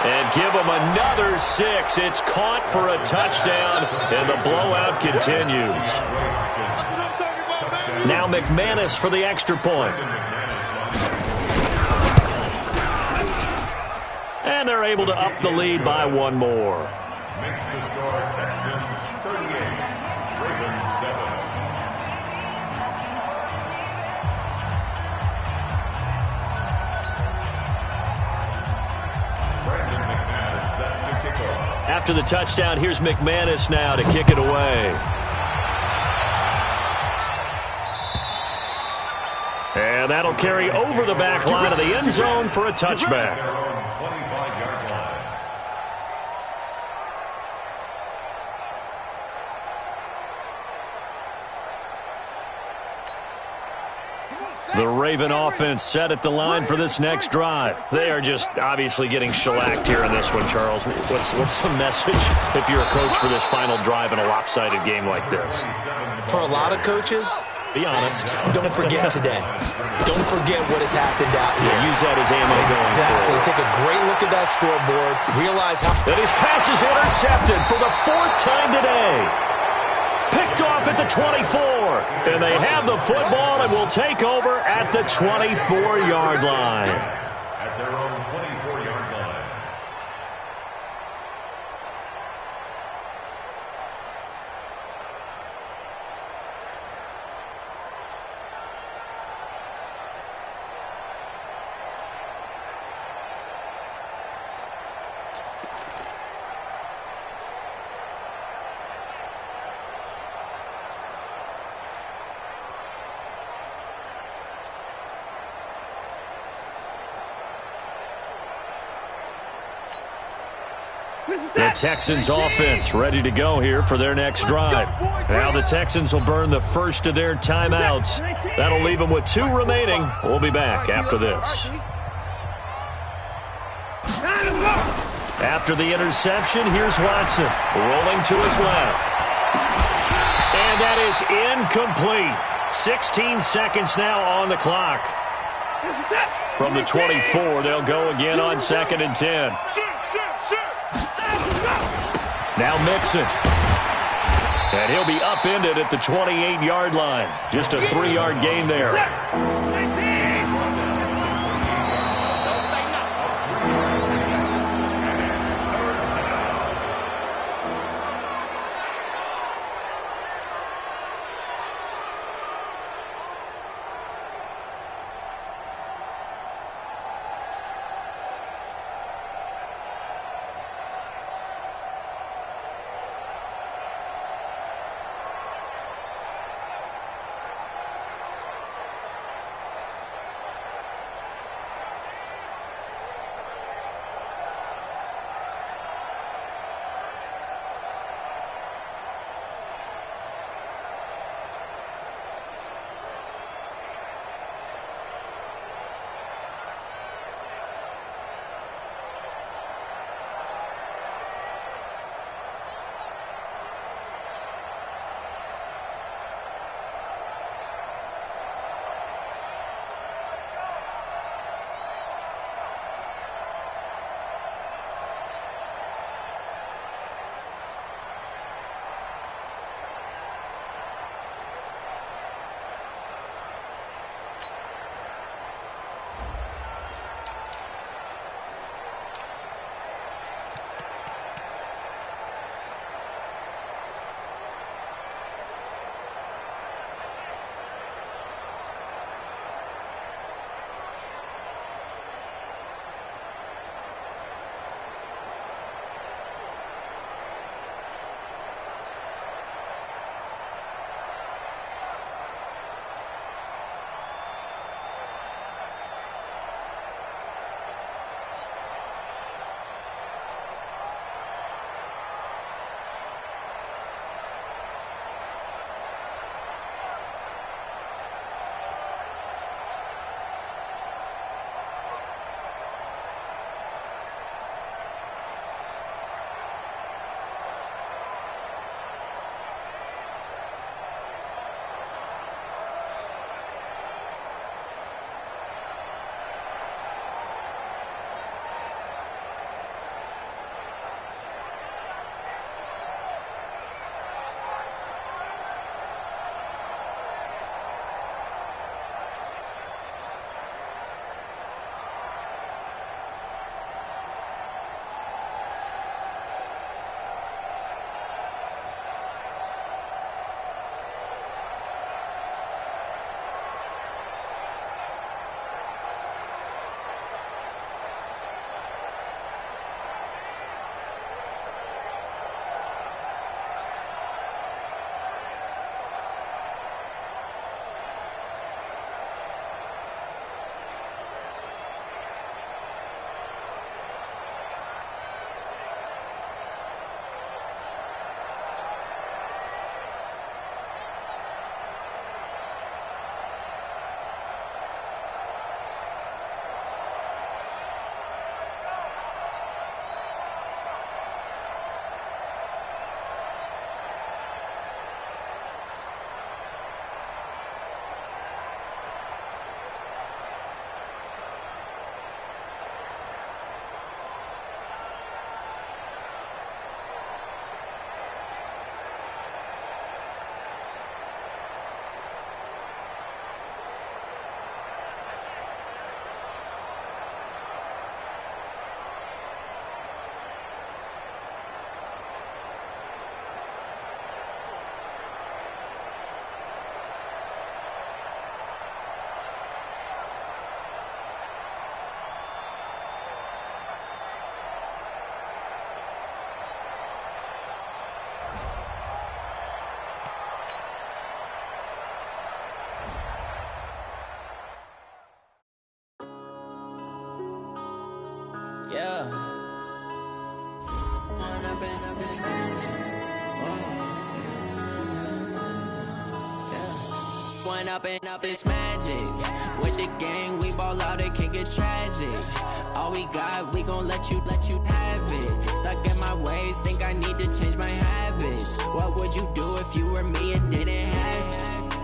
And give him another 6. It's caught for a touchdown, and the blowout continues. Now McManus for the extra point. And they're able to up the lead by one more. Makes the score Texans 38, Ravens 7. Brandon McManus set to kick off. After the touchdown, here's McManus now to kick it away. And that'll carry over the back line of the end zone for a touchback. The Raven offense set at the line for this next drive. They are just obviously getting shellacked here in this one, Charles. What's the message if you're a coach for this final drive in a lopsided game like this? For a lot of coaches, be honest. Don't forget today. Don't forget what has happened out here. Yeah, use that as ammo exactly. going forward. Take a great look at that scoreboard. Realize how... And his pass is intercepted for the 4th time today. Picked off at the 24. And they have the football and will take over at the 24-yard line. At their own 24-yard line. The Texans offense ready to go here for their next drive. Now the Texans will burn the first of their timeouts. That'll leave them with 2 remaining. We'll be back after this. After the interception, here's Watson rolling to his left. And that is incomplete. 16 seconds now on the clock. From the 24, they'll go again on 2nd and 10. Now Mixon. And he'll be upended at the 28-yard line. Just a 3-yard gain there. Yeah. One up and up, it's magic. With the gang, we ball out, it can get tragic. All we got, we gon' let you have it. Stuck in my ways, think I need to change my habits. What would you do if you were me and didn't have it?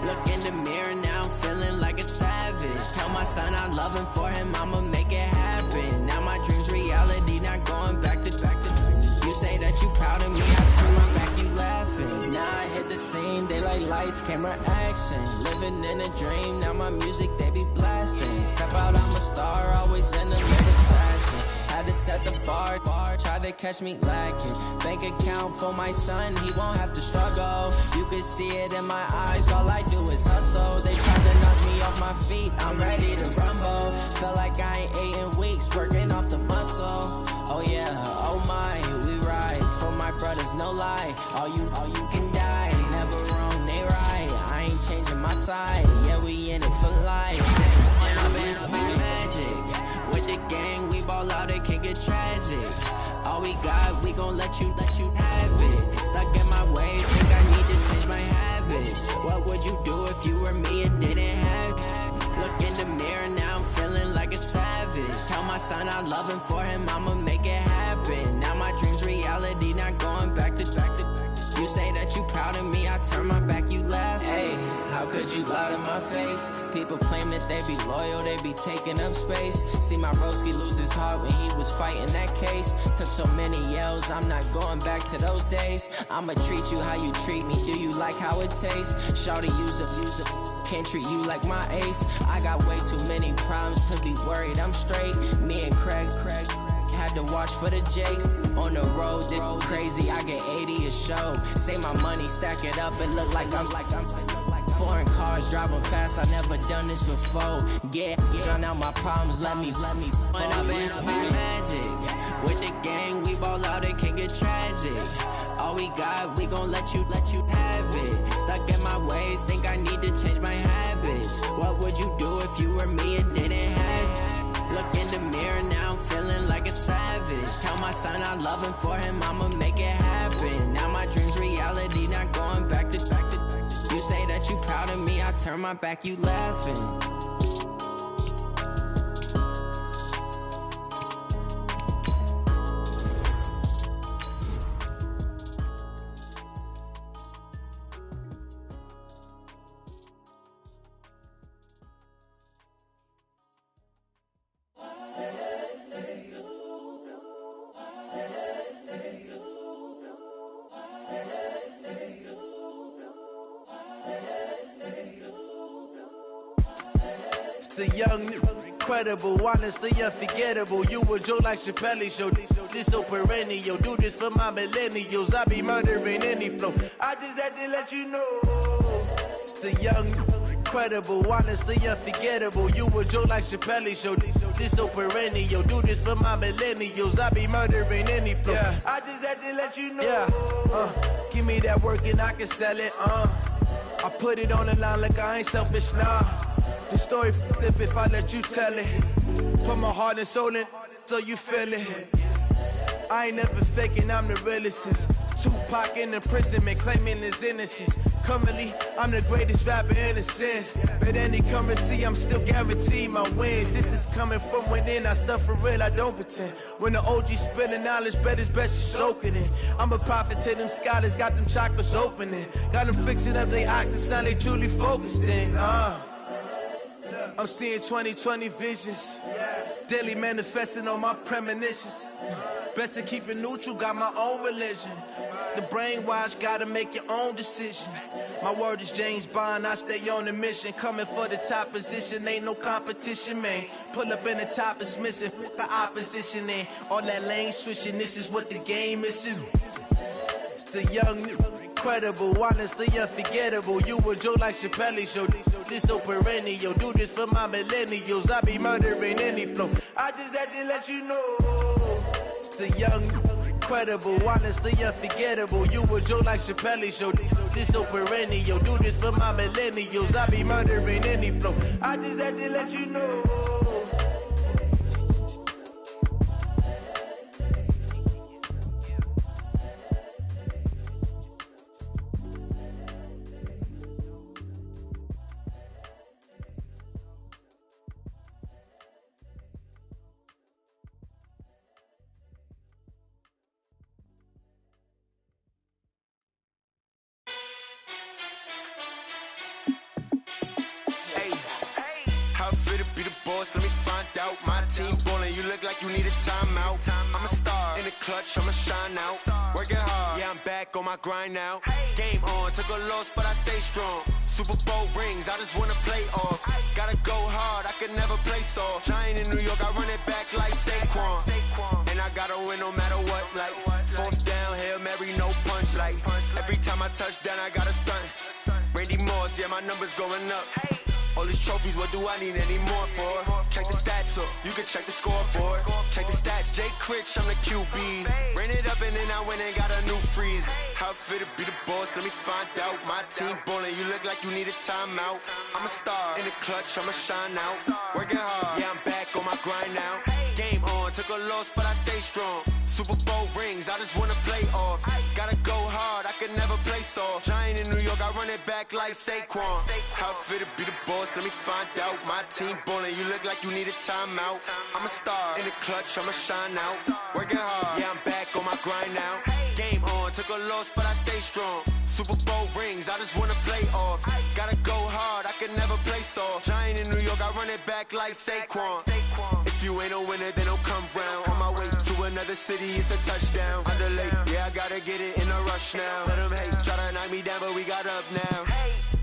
Look in the mirror now, I'm feeling like a savage. Tell my son I love him, for him I'ma make it happen. Now my dream's reality, not going back to. You say that you proud of me, I turn my back, you laughing. Now I hit the scene, they like lights, camera, action. Living in a dream, now my music, they be blasting. Step out, I'm a star, always in the latest fashion. Had to set the bar, try to catch me lacking. Bank account for my son, he won't have to struggle. You can see it in my eyes, all I do is hustle. They try to knock me off my feet, I'm ready to rumble. Feel like I ain't ate in weeks, working off the muscle. Oh yeah, oh my, we ride for my brothers, no lie. All you can die, never wrong, they right. I ain't changing my side, yeah, we in it for life. And up, it's magic. With the gang, we ball out, it can get tragic. All we got, we gon' let you have it. Stuck in my ways, think I need to change my habits. What would you do if you were me and didn't have it? Look in the mirror, now I'm feeling like a savage. Tell my son I love him, for him I'ma make it happen. Now my dream's reality, not going back to. You say that you proud of me, I turn my back, you laugh. Hey, how could you lie to my face? People claim that they be loyal, they be taking up space. See my broski lose his heart when he was fighting that case. Took so many yells, I'm not going back to those days. I'ma treat you how you treat me, do you like how it tastes? Shawty, use a can't treat you like my ace. I got way too many problems to be worried, I'm straight. Me and Craig had to watch for the Jakes. On the road, this crazy, I get 80 a show. Say my money, stack it up, it look like I'm foreign cars, driving fast, I never done this before. Drown out my problems, let me One up and up, it's magic. With the gang, we ball out, it can get tragic. All we got, we gon' let you have it. Stuck in my ways, think I need to change my habits. What would you do if you were me and didn't have it? Look in the mirror, now I'm feeling like a savage. Tell my son I love him, for him I'ma make it happen. Now my dream's reality, not going back to. You say that you proud of me, I turn my back, you laughing. The young, incredible, honestly unforgettable. You a Joe like Chappelle show. This so perennial. Do this for my millennials. I be murdering any flow. I just had to let you know. It's the young, incredible, honestly unforgettable. You a Joe like Chappelle show. This so perennial. Do this for my millennials. I be murdering any flow. Yeah. I just had to let you know. Yeah. Give me that work and I can sell it. I put it on the line like I ain't selfish, nah. The story flip if I let you tell it. Put my heart and soul in so you feel it. I ain't never faking, I'm the realest since Tupac in imprisonment, claiming his innocence. Currently, I'm the greatest rapper in a sense. But any currency, I'm still guaranteed my wins. This is coming from within, I stuff for real, I don't pretend. When the OG spilling knowledge, bet it's best you soak it in. I'm a prophet to them scholars, got them chakras opening. Got them fixing up they octaves, now they truly focused in. I'm seeing 2020 visions, daily manifesting on my premonitions. Best to keep it neutral, got my own religion. The brainwash, gotta make your own decision. My word is James Bond, I stay on the mission. Coming for the top position, ain't no competition, man. Pull up in the top, it's missing, the opposition in. All that lane switching, this is what the game is in. It's the young, incredible, honestly unforgettable. You a Joe like Chappelle show. This so perennial. Do this for my millennials. I be murdering any flow. I just had to let you know. It's the young, incredible, honestly unforgettable. You a Joe like Chappelle show. This so perennial. Do this for my millennials. I be murdering any flow. I just had to let you know. boss, let me find out. My team ballin', you look like you need a timeout. I'm a star, in the clutch, I'ma shine out. Working hard, yeah, I'm back on my grind now. Game on, took a loss, but I stay strong. Super Bowl rings, I just wanna play off. Gotta go hard, I could never play soft. Giant in New York, I run it back like Saquon. And I gotta win no matter what, like fourth down, Hail Mary, no punch. Like every time I touch down, I gotta stunt. Randy Moss, yeah, my numbers going up. All these trophies, what do I need any more for? Check the stats up, you can check the scoreboard. Check the stats, Jay Critch, I'm the QB. Ran it up and then I went and got a new freeze. How it feel to be the boss, let me find out. My team ballin', you look like you need a timeout. I'm a star, in the clutch, I'ma shine out. Working hard, yeah, I'm back on my grind now. Game on, took a loss, but I stay strong. Super Bowl rings, I just wanna play off. Gotta go hard, I could never play soft. Giant in New York, I run it back like Saquon. How it feel to be the boss, let me find out. My team ballin', you look like you need a timeout. I'm a star, in the clutch, I'ma shine out. Working hard, yeah, I'm back on my grind now. Game on, took a loss, but I stay strong. Super Bowl rings, I just wanna play off. Gotta go hard, I could never play soft. Giant in New York, I run it back like Saquon. If you ain't a winner, then don't come round. On my way to another city, it's a touchdown. Underlay, yeah, I gotta get it in a rush now. Let them hate, try to knock me down, but we got up now.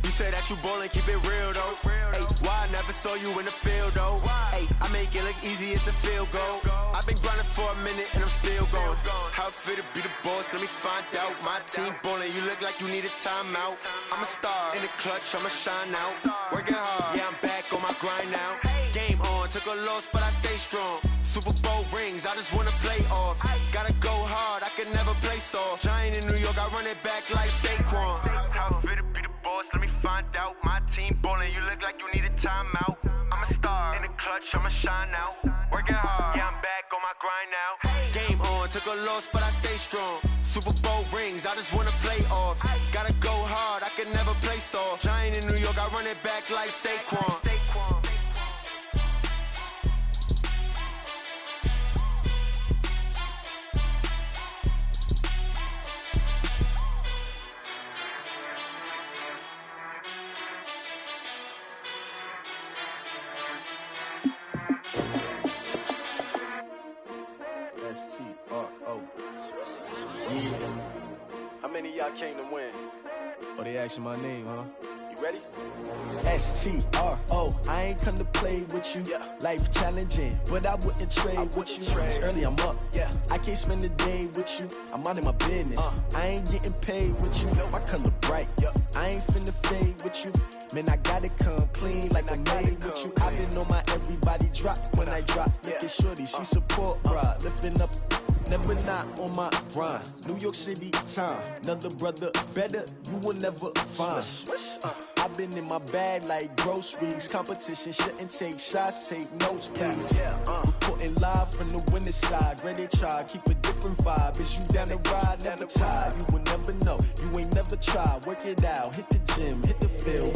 You say that you ballin', keep it real though. Hey, why I never saw you in the field though? Hey, I make it look easy, it's a field goal. I've been grinding for a minute and I'm still going. How it feel to be the boss, let me find out. My team ballin', you look like you need a timeout. I'm a star, in the clutch, I'ma shine out. Working hard, yeah, I'm back on my grind now. Game on, took a loss, but I stay strong. Super Bowl rings, I just wanna play off. Gotta go hard, I could never play soft. Giant in New York, I run it back like Saquon. How it feel to be the boss, let me find out. My team ballin', you look like you need a timeout. I'm a star, in the clutch, I'ma shine out. Working hard, yeah, I'm back on my grind now. Game on, took a loss, but I stay strong. Super Bowl rings, I just wanna play off. Gotta go hard, I could never play soft. Giant in New York, I run it back like Saquon. S-T-R-O. How many of y'all came to win? Oh, they asking my name, huh? You ready? S-T-R-O. I ain't come to play with you. Life challenging, but I wouldn't trade with you. It's early, I'm up. I can't spend the day with you. I'm minding my business. I ain't getting paid with you. My color bright. I ain't finna fade with you. Man, I gotta come clean like I made with you. I've been on my everybody drop when I drop. Look at shorty, she support bra. Lifting up, never not on my grind. New York City time, another brother better, you will never find. I've been in my bag like groceries. Competition shouldn't take shots, take notes, please. Reporting live from the winter side. Ready to try, keep a different vibe. Is you down the ride, never tired. You will never know, you ain't never tried. Work it out, hit the gym, hit the field.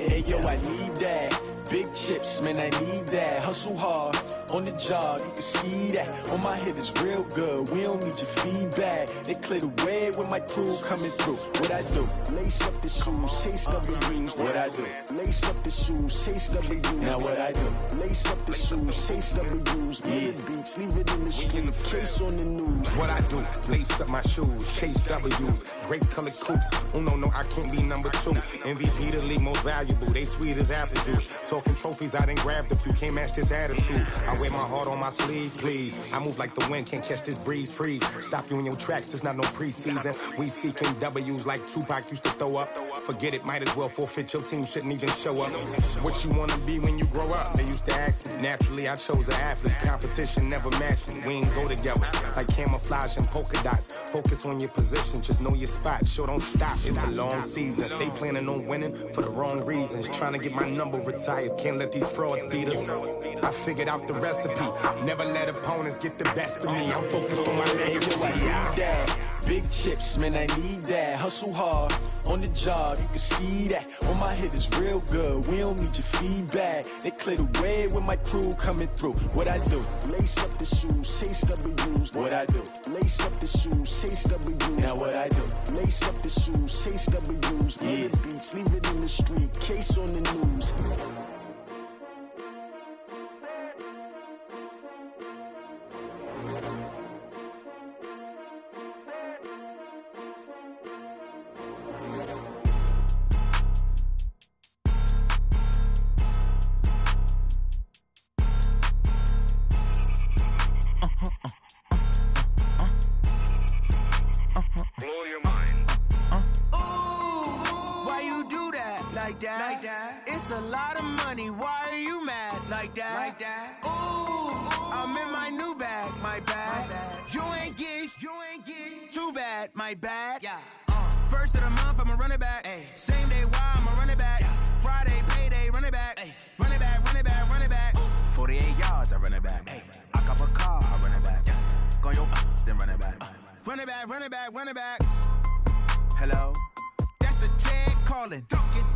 Hey yo, I need that. Big chips, man, I need that. Hustle hard, on the job, you can see that. On my head is real good, we don't need your feedback. They clear the way with my crew coming through. What I do? Lace up the shoes, chase W's. What I do? Lace up the shoes, chase W's. Now what I do? Lace up the shoes, chase W's. Yeah, beats, leave it in the street, case on the news. What I do? Lace up my shoes, chase W's. Great colored coops. Oh no, I can't be number 2. MVP the league most valuable. They sweet as apple juice. Talking trophies, I done grabbed a few. Can't match this attitude. I wear my heart on my sleeve, please. I move like the wind, can't catch this breeze. Freeze. Stop you in your tracks. There's not no preseason. We seeking W's like Tupac used to throw up. Forget it, might as well forfeit. Your team shouldn't even show up. What you wanna be when you grow up? They used to ask me. Naturally, I chose an athlete. Competition never matched me. We ain't go together like camouflage and polka dots. Focus on your position, just know your spot. Sure, don't stop. It's a long season. They planning on winning for the wrong reasons. Trying to get my number retired. Can't let these frauds beat us. I figured out the recipe. Never let opponents get the best of me. I'm focused on my legacy. I need that. Big chips, man, I need that. Hustle hard, on the job, you can see that. On my head is real good, we don't need your feedback. They clear the way with my crew coming through. What I do? Lace up the shoes, chase W's. What I do? Lace up the shoes, chase W's. Now what I do? Lace up the shoes, chase W's. Yeah, beats, leave it in the street, case on the news. that. It's a lot of money, why are you mad like that? Ooh, I'm in my new bag, my bad. You ain't get too bad, my bad. First of the month, I'ma run it back. Same day, why I'ma run it back. Friday, payday, run it back. Run it back, run it back, run it back. 48 yards, I run it back. I cop a car, I run it back. Go yo, then run it back. Run it back, run it back, run it back. Hello? That's the jag calling.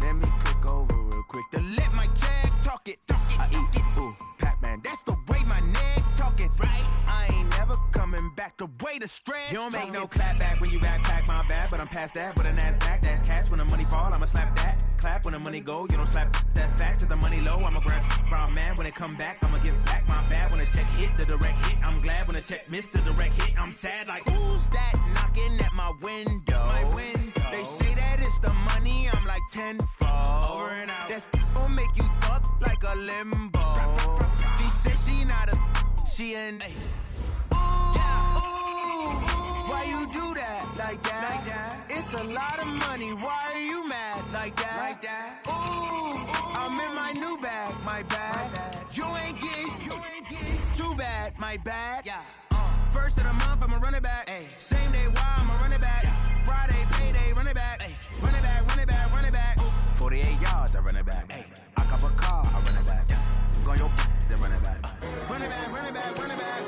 Let me click over real quick to let my jag talk it. I eat it, ooh, Pac-Man. That's the way my neck talking, right? I ain't never coming back the way the stress. You don't make no clap back when you backpack, my bad, but I'm past that. With a NASDAQ, that's cash. When the money fall, I'ma slap that. Clap when the money go, you don't slap. That's facts. If the money low, I'ma grab brown man. When it come back, I'ma give back my bad. When the check hit, the direct hit, I'm glad. When the check missed the direct hit, I'm sad. Like, who's that knocking at my window? They say that it's the money, I'm like tenfold. Over and out. That's gon' make you up like a limbo. She said she not a, she an ooh, why you do that like that? It's a lot of money, why are you mad like that? Ooh, I'm in my new bag, my bad. You ain't get too bad, my bad. First of the month, I'ma run it back. Same day, why I'ma run it back. Friday, payday, run it back. Run it back, run it back, run it back. 48 yards, I run it back. I cop a car, I run it back. Go yo, then run it back. Run it back, run it back, run it back.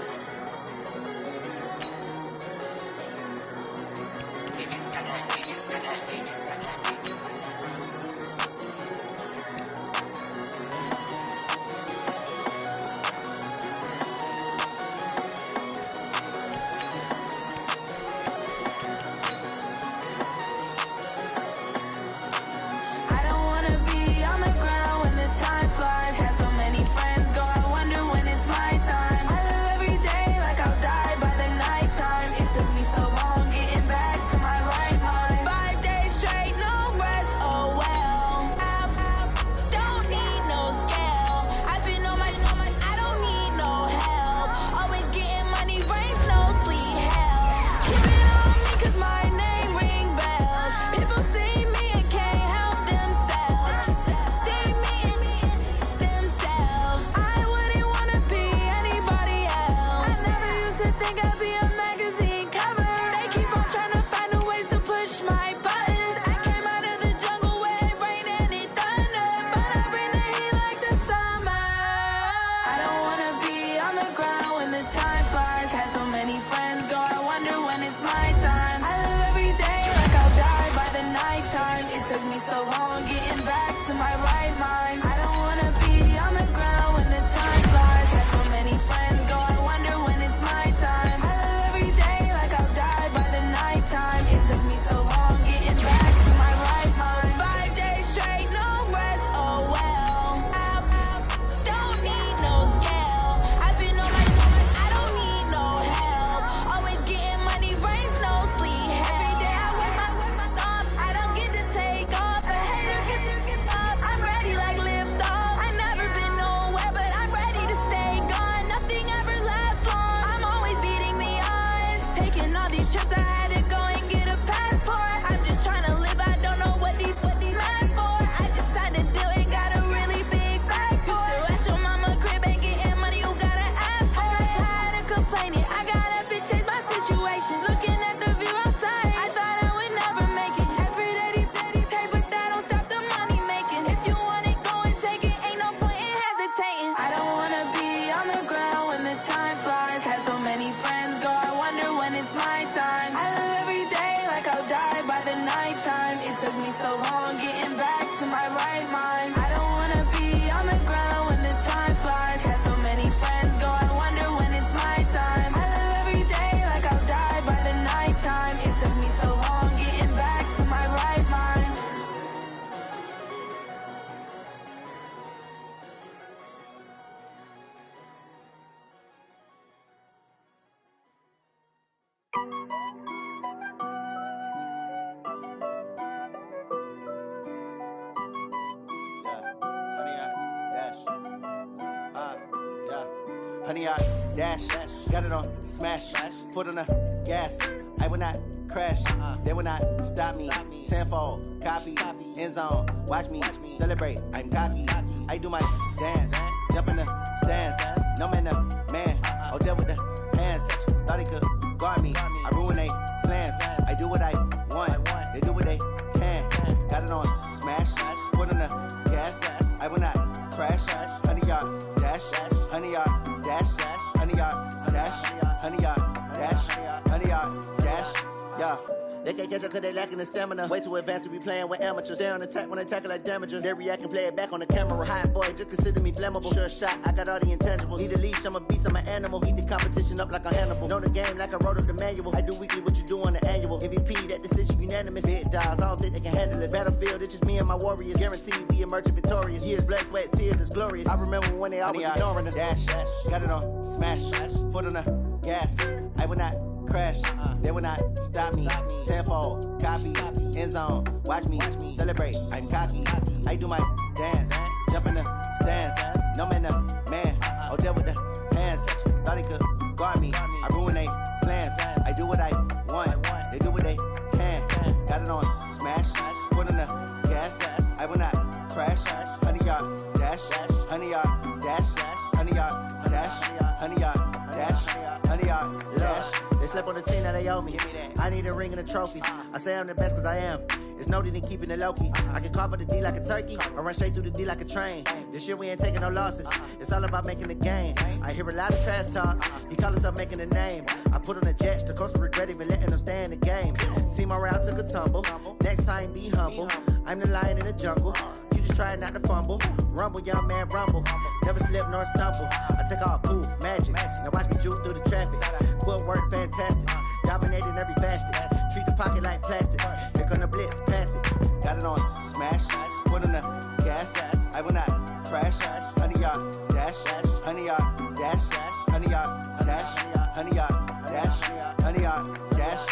Honey, I dash, got it on smash, foot on the gas. I will not crash, they will not stop me. Tenfold, copy, end zone, watch me celebrate. I'm cocky. I do my dance, jump in the stands. No man, man. Oh, deal with the hands. Thought he could guard me. I ruin they plans. I do what I want. They do what they can. Got it on smash. Foot on the gas. I will not crash. 100-yard dash. 100-yard dash. 100-yard dash. 100-yard dash. 100-yard dash. Yeah. They can't catch up cause they lacking the stamina. Way too advanced to be playing with amateurs. Stay on attack when they tackle like damager. They react and play it back on the camera. Hot boy, just consider me flammable. Sure shot, I got all the intangibles. Need a leash, I'm a beast, I'm an animal. Eat the competition up like a Hannibal. Know the game like I wrote up the manual. I do weekly what you do on the annual. MVP, that decision unanimous. Big dials, I don't think they can handle it. Battlefield, it's just me and my warriors. Guaranteed we emerging victorious. Years, blood, sweat, tears, it's glorious. I remember when they always ignoring us. Dash, got it on smash. Foot on the gas. I will not crash, they will not stop me. Tenfold, copy, end zone, watch me celebrate. I'm cocky, I do my dance, jump in the stands. No man, man. Oh, deal with the hands. Thought he could guard me. I ruin they plans. I do what I want. They do what they can. Got it on smash, foot on the gas. I will not crash. 100-yard dash, 100-yard dash, 100-yard dash, 100-yard dash, 100-yard dash. They slept on the team that they owe me. I need a ring and a trophy. I say I'm the best cause I am. It's noted in keeping it low-key. I can carve up the D like a turkey or run straight through the D like a train. This year we ain't taking no losses. It's all about making the game. I hear a lot of trash talk. He call himself making a name. I put on the Jets. The coach will regret even letting them stay in the game. Team morale took a tumble. Next time be humble. I'm the lion in the jungle. You just try not to fumble. Rumble, young man, rumble. Never slip nor stumble. I take off, poof, magic. Now watch me juke through the traffic. Footwork fantastic. Dominating every facet. Treat the pocket like plastic. Here come the blitz, pass it. Got it on smash. Foot on the gas. I will not crash. 100-yard dash. 100-yard dash. 100-yard dash. 100-yard dash. 100-yard dash.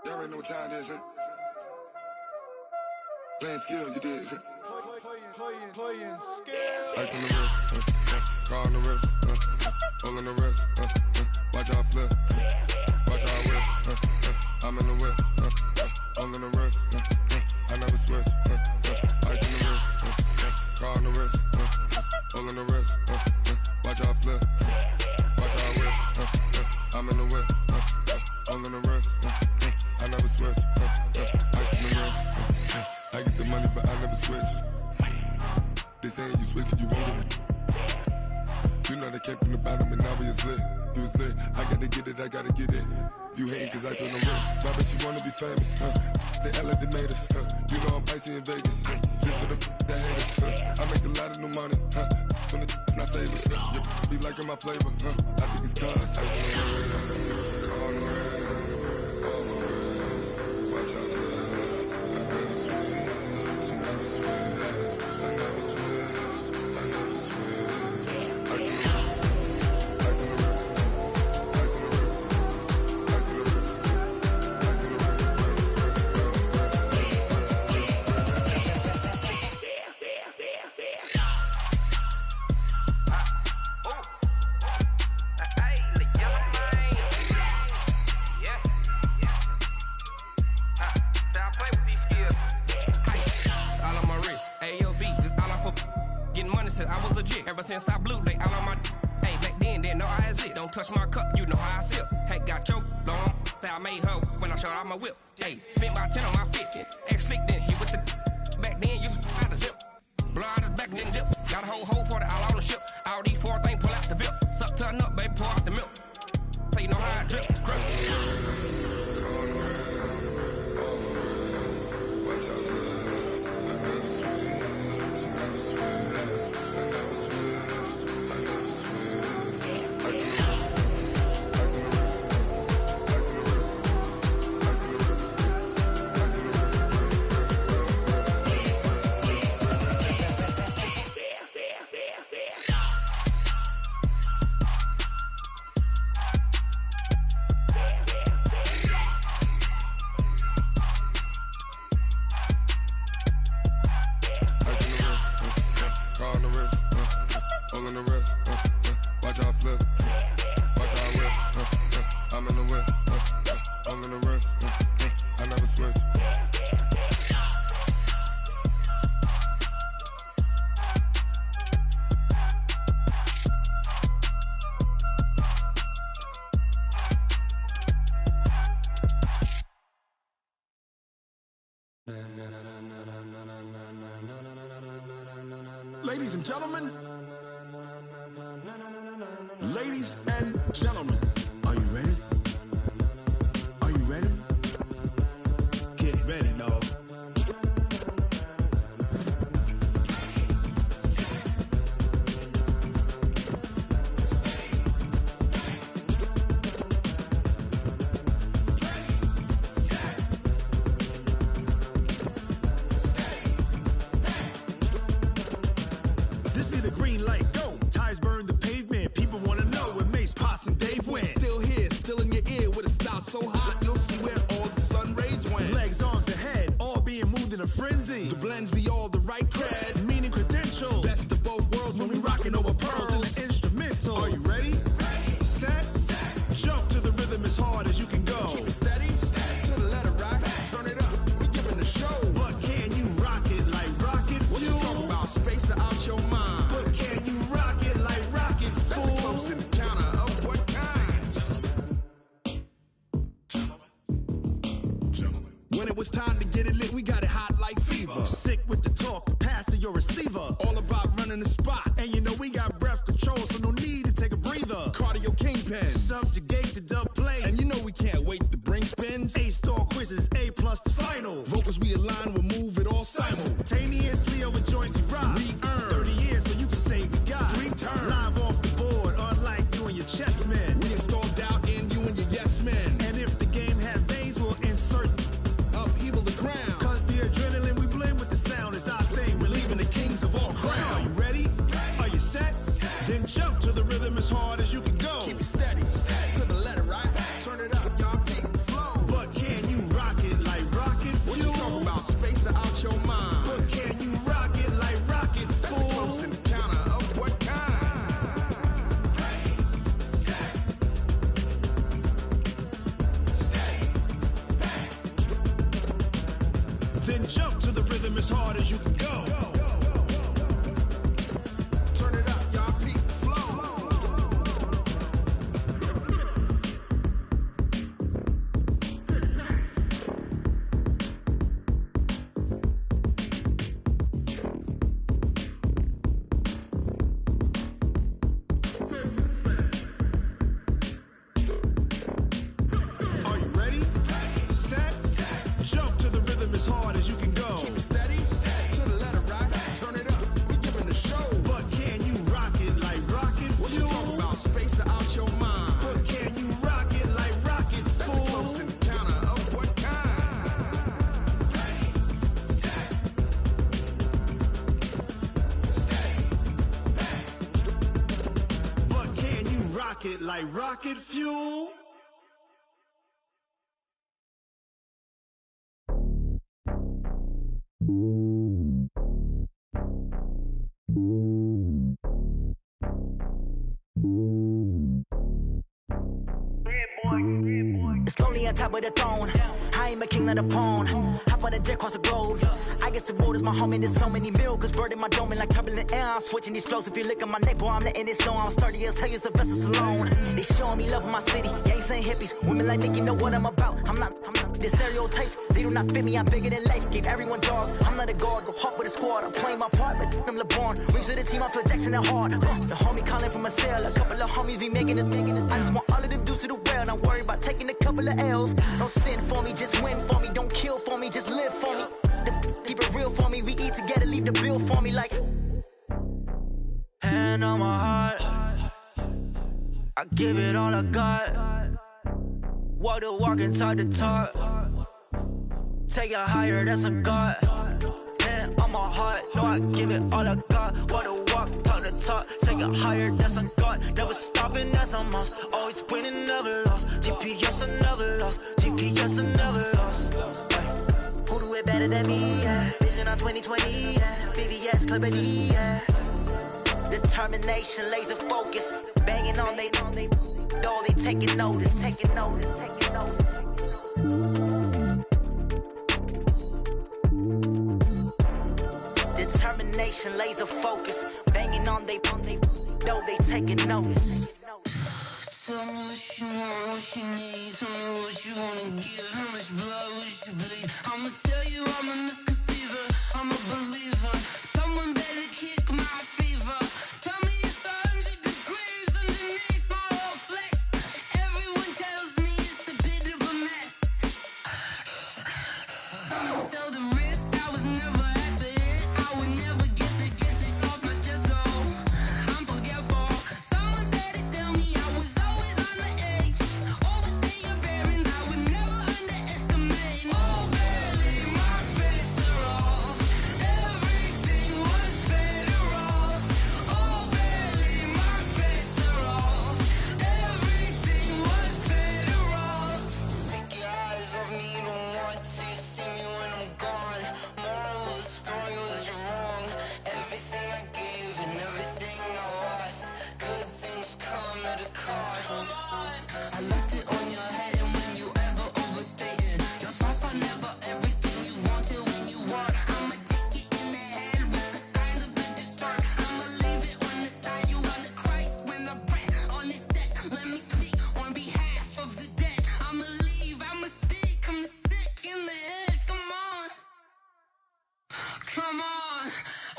Y'all already know what time it is, huh? Playing skills, you did, huh? Playing skills. Ice on the wrist, car on the wrist, hole in the wrist, watch how I flip, watch how I whip, I'm in the whip, hole in the wrist, I never switch, ice on the wrist, car on the wrist, hole in the wrist, watch how I flip, watch how I whip, I'm in the whip, hole in the wrist, I never switch, ice on the wrist, I get the money but I never switch. They saying you switch and you won't get it. You know they came from the bottom and now we is lit. You was lit, I gotta get it, I gotta get it. You hating cause ice on the wrist. Why bet you wanna be famous, huh? They act like they made us, huh? You know I'm icy in Vegas, just for the that hate us, huh? I make a lot of new money, huh? When it's not savers, you be liking my flavor, huh? I think it's cause ice on the wrist, on the wrist, on the wrist. Watch out, I never switch, I never switch. I never switch, I never switch. Ice in the wrist, ice in the wrist, ice in the wrist, ice in the wrist, ice in the wrist, I was legit. Ever since I blew, they all on my hey, back then, didn't know I exist. Don't touch my cup, you know how I sip. Hey, got choked, long. Say I made her when I showed out my whip. Hey, spent my 10 on my 50. Ex-slick, then he with the back then, used to out the zip. Blow out his back, then dip. Got a whole party all on the ship. All these 4 things, pull out the VIP. Suck, turn up, baby, pour out the milk. So you know how I drip. Crush. car on the wrist, all on the wrist, watch how I flip, watch how I whip, I'm in the whip, all in the wrist, I never switch. Ladies and gentlemen, ladies and gentlemen, are you ready? Are you ready? Get ready, dog. This be the green light, go. Tires burn the pavement. People wanna know where Mace, Potts, and Dave went. Still here, still in your ear with a style so hot, you'll see where all the sun rays went. Legs, arms, and head, all being moved in a frenzy. The blends be all the right cred, meaning credentials. Best of both worlds when we rockin' over pearls in the instrumental. Are you ready? Set, jump to the rhythm as hard as you can go. Keep it steady, to the letter right, turn it up, we giving the show. But can you rock it like rocket fuel? What you talking about, space out your mind? But can you rock it like rockets, fool? That's a close encounter of what kind? Gentlemen. When it was time to get it lit, we got it hot like fever. Sick with the talk, passing your receiver. All about running the spot. And you know we got breath control, so no need to take a breather. Cardio kingpin, subjugate the dub play. And you know we can't wait to bring spins. A-star quizzes, A+ the final. Vocals we align, we'll move it all simultaneously over joints we rock. We earn 30 years, so you can say we got 3 turns. Live off the board, unlike you and your chess men. We install doubt in you and your yes men. And if the game had veins, we'll insert upheaval the crown. Cause the adrenaline we blend with the sound is our thing. We're leaving the kings of all crowns. Are you ready? Are you set? Then jump to the rhythm as hard as you can go. Keep it steady, to the letter right. Turn it up, y'all beat the flow. But can you rock it like rocket fuel? What you talking about, space out your mind? But can you rock it like rockets, fool? That's a close encounter of what kind? Then jump to the rhythm as hard as you can go. Turn it up, y'all beat the flow. Are you ready? Set, jump to the rhythm as hard as you can go. Keep it steady, to the letter right. Turn it up, we giving the show. But can you rock it like rocket fuel? What you talking about, space out your mind? But can you rock it like rockets, fool? That's a close encounter of what kind? But can you rock it like rocket fuel? It's lonely on top of the throne. I ain't a king of the pawn. Hop on a jet across the globe. I guess the world is my home and there's so many milkers birding my dome and like turbulent air. I'm switching these flows. If you look at my neck, boy, I'm letting it slow. I'm sturdy as hell, a vessel alone. They showing me love in my city. Gangs ain't hippies. Women like Nick, you know what I'm about. I'm not. The stereotypes, they do not fit me. I'm bigger than life. Gave everyone jobs. I'm not a guard. Go hard with a squad. I'm playing my part like them LeBron. Rings to the team. I feel Jackson and hard. The homie calling from a cell. A couple of homies be making it. I just want all of them dudes to do well. Not worry about taking a couple of L's. Don't sin for me, just win for me. Don't kill for me, just live for me. Keep it real for me. We eat together, leave the bill for me like. Hand on my heart, I give it all I got. Walk the walk inside the talk. Take it higher, that's a God. Hand on my heart, no, I give it all I got. Walk the walk, talk the talk. Take it higher, that's a God. Never stopping, that's a must. Always winning, never lost. GPS, I never lost. GPS, I never lost. Who do it better than me? Yeah. Vision, I on 2020, yeah. BVS, Clippity, yeah. Determination, laser focus, banging on they taking notice. Determination, laser focus, banging on they taking notice. Tell me what you want, what you need. Tell me what you wanna give. How much blood would you bleed? I'ma tell you I'm a misconceiver. I'm a believer. Someone better kick my fever. Tell me it's 100 degrees underneath my whole flesh. Everyone tells me it's a bit of a mess. I'ma tell the wrist I was never at the hit. I would never get this off my chest though. I'm forgetful. Someone better tell me I was always on the edge. Overstay your bearings, I would never underestimate. Oh, barely, my bets are off. Everything was better off. Oh, barely, my bets are off. Everything was better off. Take your eyes off me, don't want to see me when I'm gone. Moral of the story was you're wrong. Everything I gave and everything I lost. Good things come at a cost. I left it on your head, and when you ever overstay it, your thoughts are never everything you want till when you want. I'ma take it in the head with the signs of a distort. I'ma leave it on the side. You on the Christ when the breath on this set. Let me speak on behalf of the dead. I'ma leave, I'ma speak. I'm the sick in the head. Come on. Come on.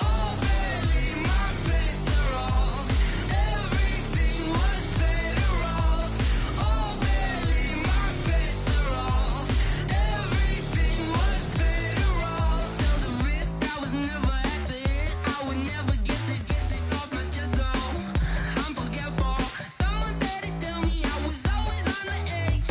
Oh, barely, my bets are off. Everything was better off. Oh, barely, my bets are off. Everything was better off. Tell the wrist I was never at the hit. I would never get this off my chest though. I'm forgetful. Someone better tell me I was always on the edge.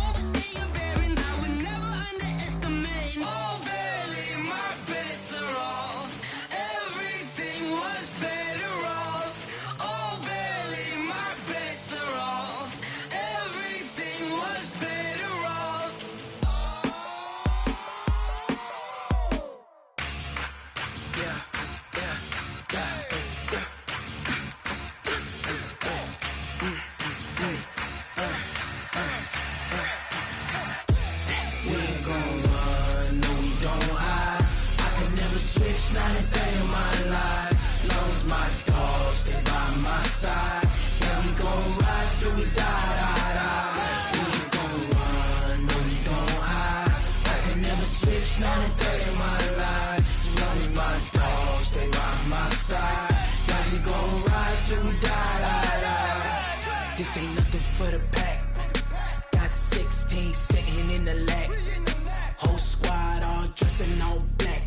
Overstay your bearings, I would never underestimate. Oh, barely, my bets are off. Everything was better off. Oh, barely, my bets are off. Everything was better off. We ain't gon' run, no we don't hide. I could never switch, not a day in my life. Long as my dogs stay by my side. Yeah, we gon' ride till we die. We ain't gon' run, no we don't hide. I could never switch, not a day in my life. As long as my dogs stay by my side. Yeah, we gon' ride till we die. This ain't nothing for the pack. Got 16 sitting in the lag. Whole squad all dressing all black.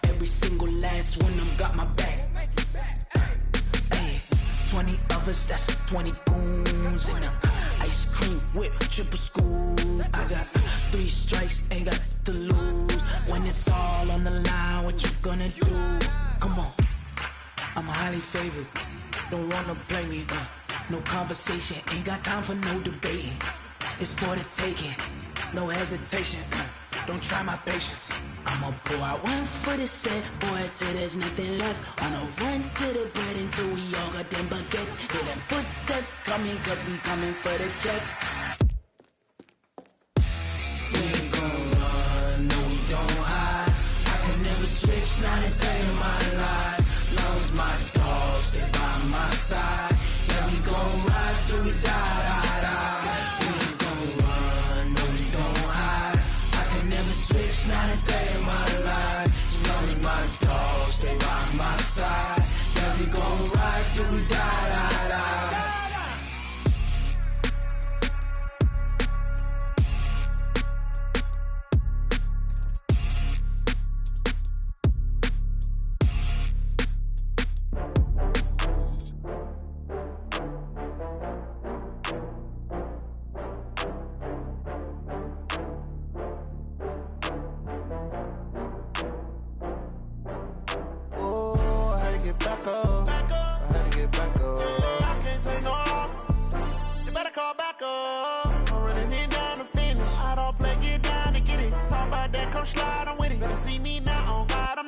Every single last one of them got my back. Hey, 20 of us, that's 20 goons in them. Ice cream whip, triple scoop. I got 3 strikes, ain't got to lose. When it's all on the line, what you gonna do? Come on, I'm highly favored. Don't wanna play me. No conversation, ain't got time for no debating. It's for the taking, no hesitation. Don't try my patience. I'ma pour out one for the set, boy, till there's nothing left. On a run to the bread until we all got them baguettes. Hear them footsteps coming, cause we coming for the check. We ain't gon' run, no we don't hide. I could never switch, not a day in my life. Long as my dogs stay by my side. Yeah, we gon' ride till we die. We ain't gon' run, no we don't hide. I could never switch, not a day in my life. As long as my dogs stay by my side. Yeah, we gon' ride till we die. Slide, I'm with it. Better see me now, on God, I'm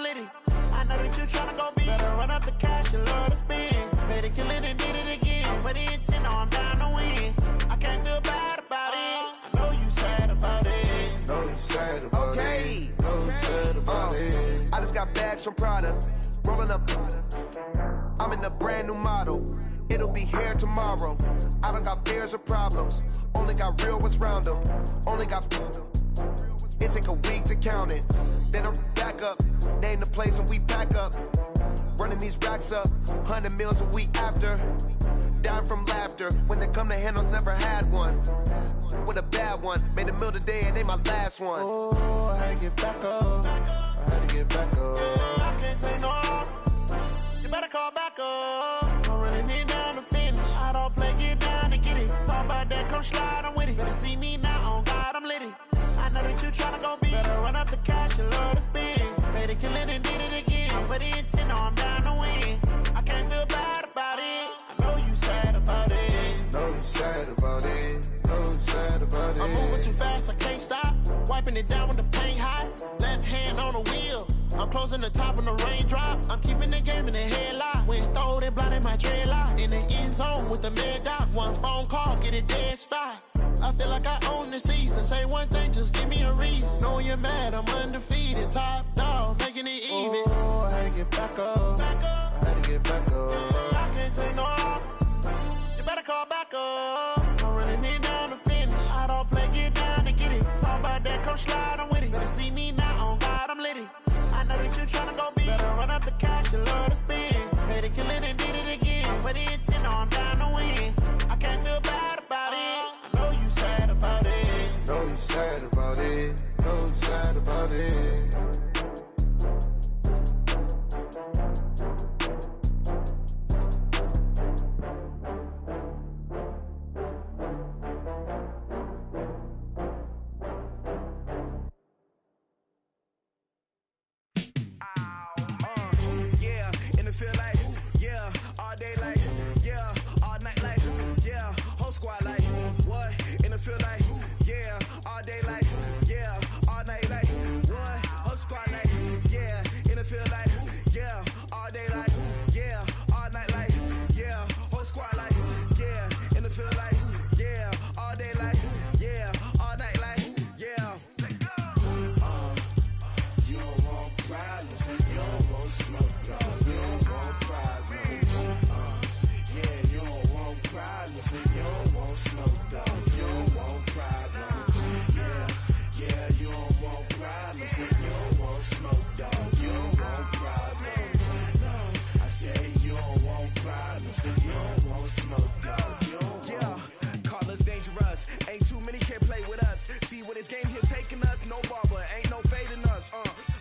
that you tryna go big. Better run up the cash and love to spend. Better kill it and did it again. I'm with the intent, no, I'm down to win. I can't feel bad about it. I know you sad about it. Know you sad about it. Know you sad about it. I just got bags from Prada. Rolling up. I'm in a brand new model. It'll be here tomorrow. I don't got fears or problems. Only got real ones round them. Only got. It take a week to count it. Then I'm back up. Name the place and we pack up. Running these racks up. 100 meals a week after. Dying from laughter. When it come to handles, never had one. With a bad one. Made a meal today and they my last one. Oh, I had to get back up. I had to get back up. I can't take no loss. You better call back up. I'm running it down to finish. I don't play, get down and get it. Talk about that, come slide, I'm with it. Better see me now, on God, I'm litty. I know that you tryna go big. Better run up the cash and love to spend. Better kill it and did it again. I'm with the intent, no, I'm down to win. I can't feel bad about it. I know you sad about it. Know you sad about it. Know you sad about it. I'm moving too fast, I can't stop. Wiping it down with the paint hot. Left hand on the wheel. I'm closing the top on the raindrop. I'm keeping the game in the headlock. When throwed and blinded my dreadlock. In the end zone with the mad dot. One phone call, get it dead stop. I feel like I own the season. Say one thing, just give me a reason. Knowing you're mad, I'm undefeated. Top dog, making it even. Oh, I had to get back up. I had to get back up. I can't take no loss. You better call back up. I'm running it down to finish. I don't play, get down and get it. Talk about that, come slide, I'm with it. Better see me now, on God, I'm litty. I know that you tryna go big. Better run up the cash and love to spend. Better kill it and did it again. I'm with the intent, no, I'm down to win. I can't feel bad about it. I know you sad about it. Know you sad about it. Know you sad about it. Feel like, yeah, all day like, yeah, all night like, yeah, whole squad like, what? In the feel like, yeah, all day like, yeah, all night like, what? Whole squad like, yeah, in the feel like, yeah, all day like, yeah, all night like, yeah, whole squad like, yeah, in the feel like, yeah, all day like, yeah, all night like, yeah. You don't want problems, you don't want smoke, you don't want problems. Yeah, you don't want problems, you don't want smoke, dog. You don't want problems. Yeah, you don't want problems, you don't want smoke, dog. You don't want problems. No, I say you don't want problems, you don't want smoke, dog. You don't yeah, call us dangerous. Ain't too many can play with us. See where this game here taking us. No barber, ain't no fading us.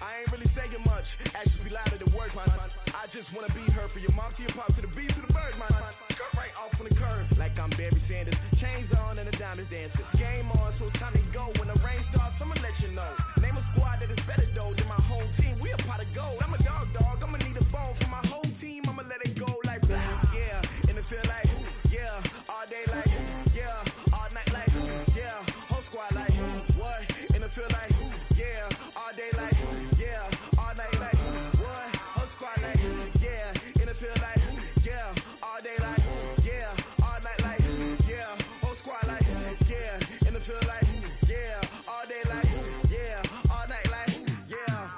I ain't really saying much. Actions be louder than words, man. I just wanna be heard. For your mom to your pop to the beat to the birds, man. Cut right off on the curb like I'm Barry Sanders. Chains on and the diamonds dancing. Game on, so it's time to go. When the rain starts, I'ma let you know. Name a squad that is better though than my home team. We a pot of gold. I'm a dog. I'ma need a bone for my whole team. I'ma let it go like blah. Yeah, and it feel like yeah, all day like yeah, all night like yeah, whole squad like what? And it feel like yeah, all day like yeah, all night like what? Whole squad like yeah, and it feel like yeah, all day like yeah, all night like yeah, whole squad like yeah, and it feel like yeah, all day like yeah, all night like yeah.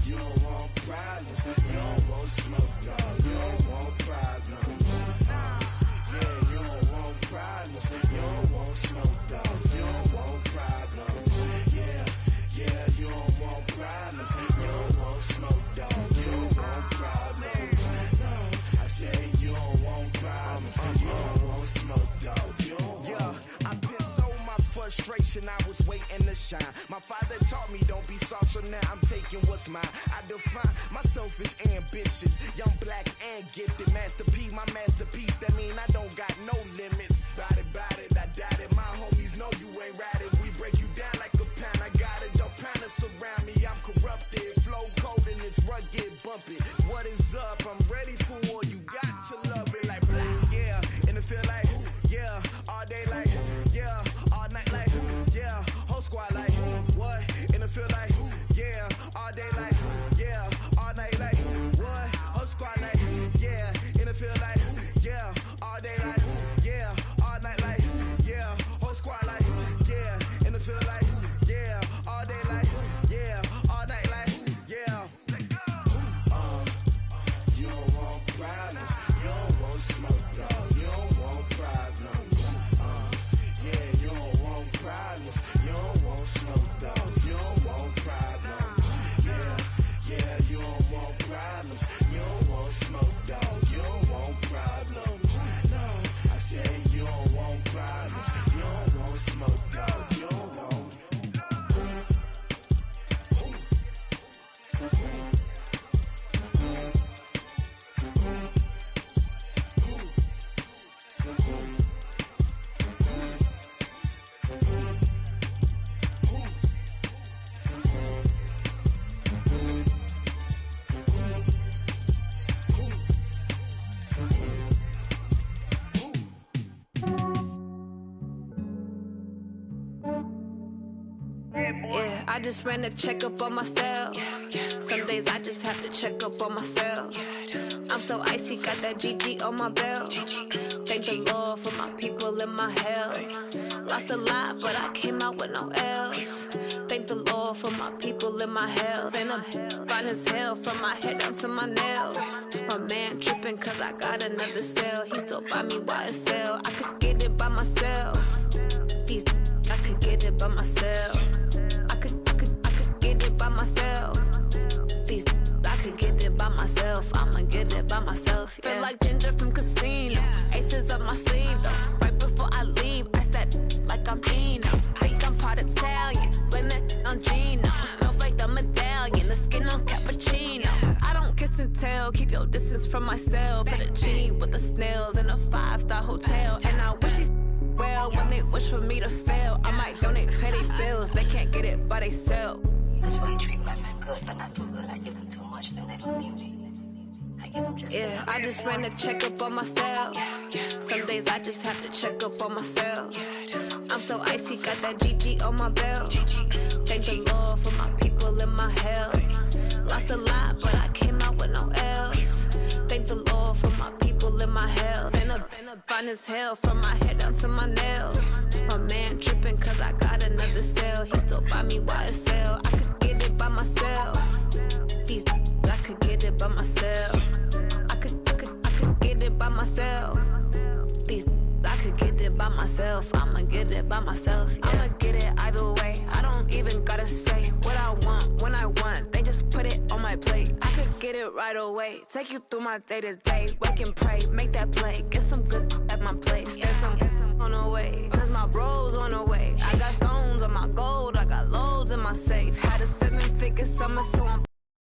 You don't want problems, you don't want smoke, dog. You don't want problems. Yeah, you don't want problems, you don't want smoke, dog. You don't want problems. Yeah, you don't want problems, you don't want smoke, dog. You don't want problems. No, I say you don't want problems, you don't want smoke, dog. You don't want. Yeah, I've been so my frustration, I was waiting to shine. My father taught me don't be soft, so now I'm taking what's mine. I define myself as ambitious, young, black, and gifted. Masterpiece, my masterpiece, that mean I don't got no limits. Bout it, I doubt it. My homies know you ain't ratted. We break you down like a pound. I got it, don't panic surround me. I'm corrupted, flow cold and it's rugged, bumpy. What is up? I'm ready for war. You got to love it like blah. Yeah, and it feel like yeah, all day like yeah, all night like yeah, whole squad like what? And it feel like yeah, all day like just ran a checkup on myself. Some days I just have to check up on myself. I'm so icy, got that GG on my belt. Thank the Lord for my people in my health. Lost a lot, but I came out with no L's. Thank the Lord for my people in my health. And I'm fine as hell from my head down to my nails. My man tripping cause I got another cell. He still buy me YSL. I could get it by myself. These I could get it by myself. I could get it by myself. These I could get it by myself. I'ma get it by myself. Yeah. Feel like Ginger from Casino. Aces up my sleeve though. Right before I leave, I said like I'm Dino. Think I'm part Italian. Blame that on Gino. Smells like the medallion. The skin on cappuccino. I don't kiss and tell. Keep your distance from myself. Fettuccine with the snails in a 5-star hotel. And I wish he's well when they wish for me to fail. I might donate petty bills. They can't get it by themselves. That's why you treat my men good, but not too good. I give them too much, then they don't need me. I give them just yeah, I just ran a checkup on myself. Some days I just have to check up on myself. I'm so icy, got that GG on my belt. Thank the Lord for my people in my health. Lost a lot, but I came out with no L's. Thank the Lord for my people in my health. And I'm fine as hell from my head down to my nails. My man tripping cause I got another cell. He still buy me YSL. I could get it by myself. These I could get it by myself. I could get it by myself. These I could get it by myself. I'ma get it by myself. Yeah. I'ma get it either way. I don't even gotta say what I want when I want. They just put it on my plate. I could get it right away. Take you through my day to day. Wake and pray, make that play. Get some good at my place. There's some on the way, cause my bro's on the way. I got stones on my gold. I got loads in my safe. Had a 7-figure summer, so I'm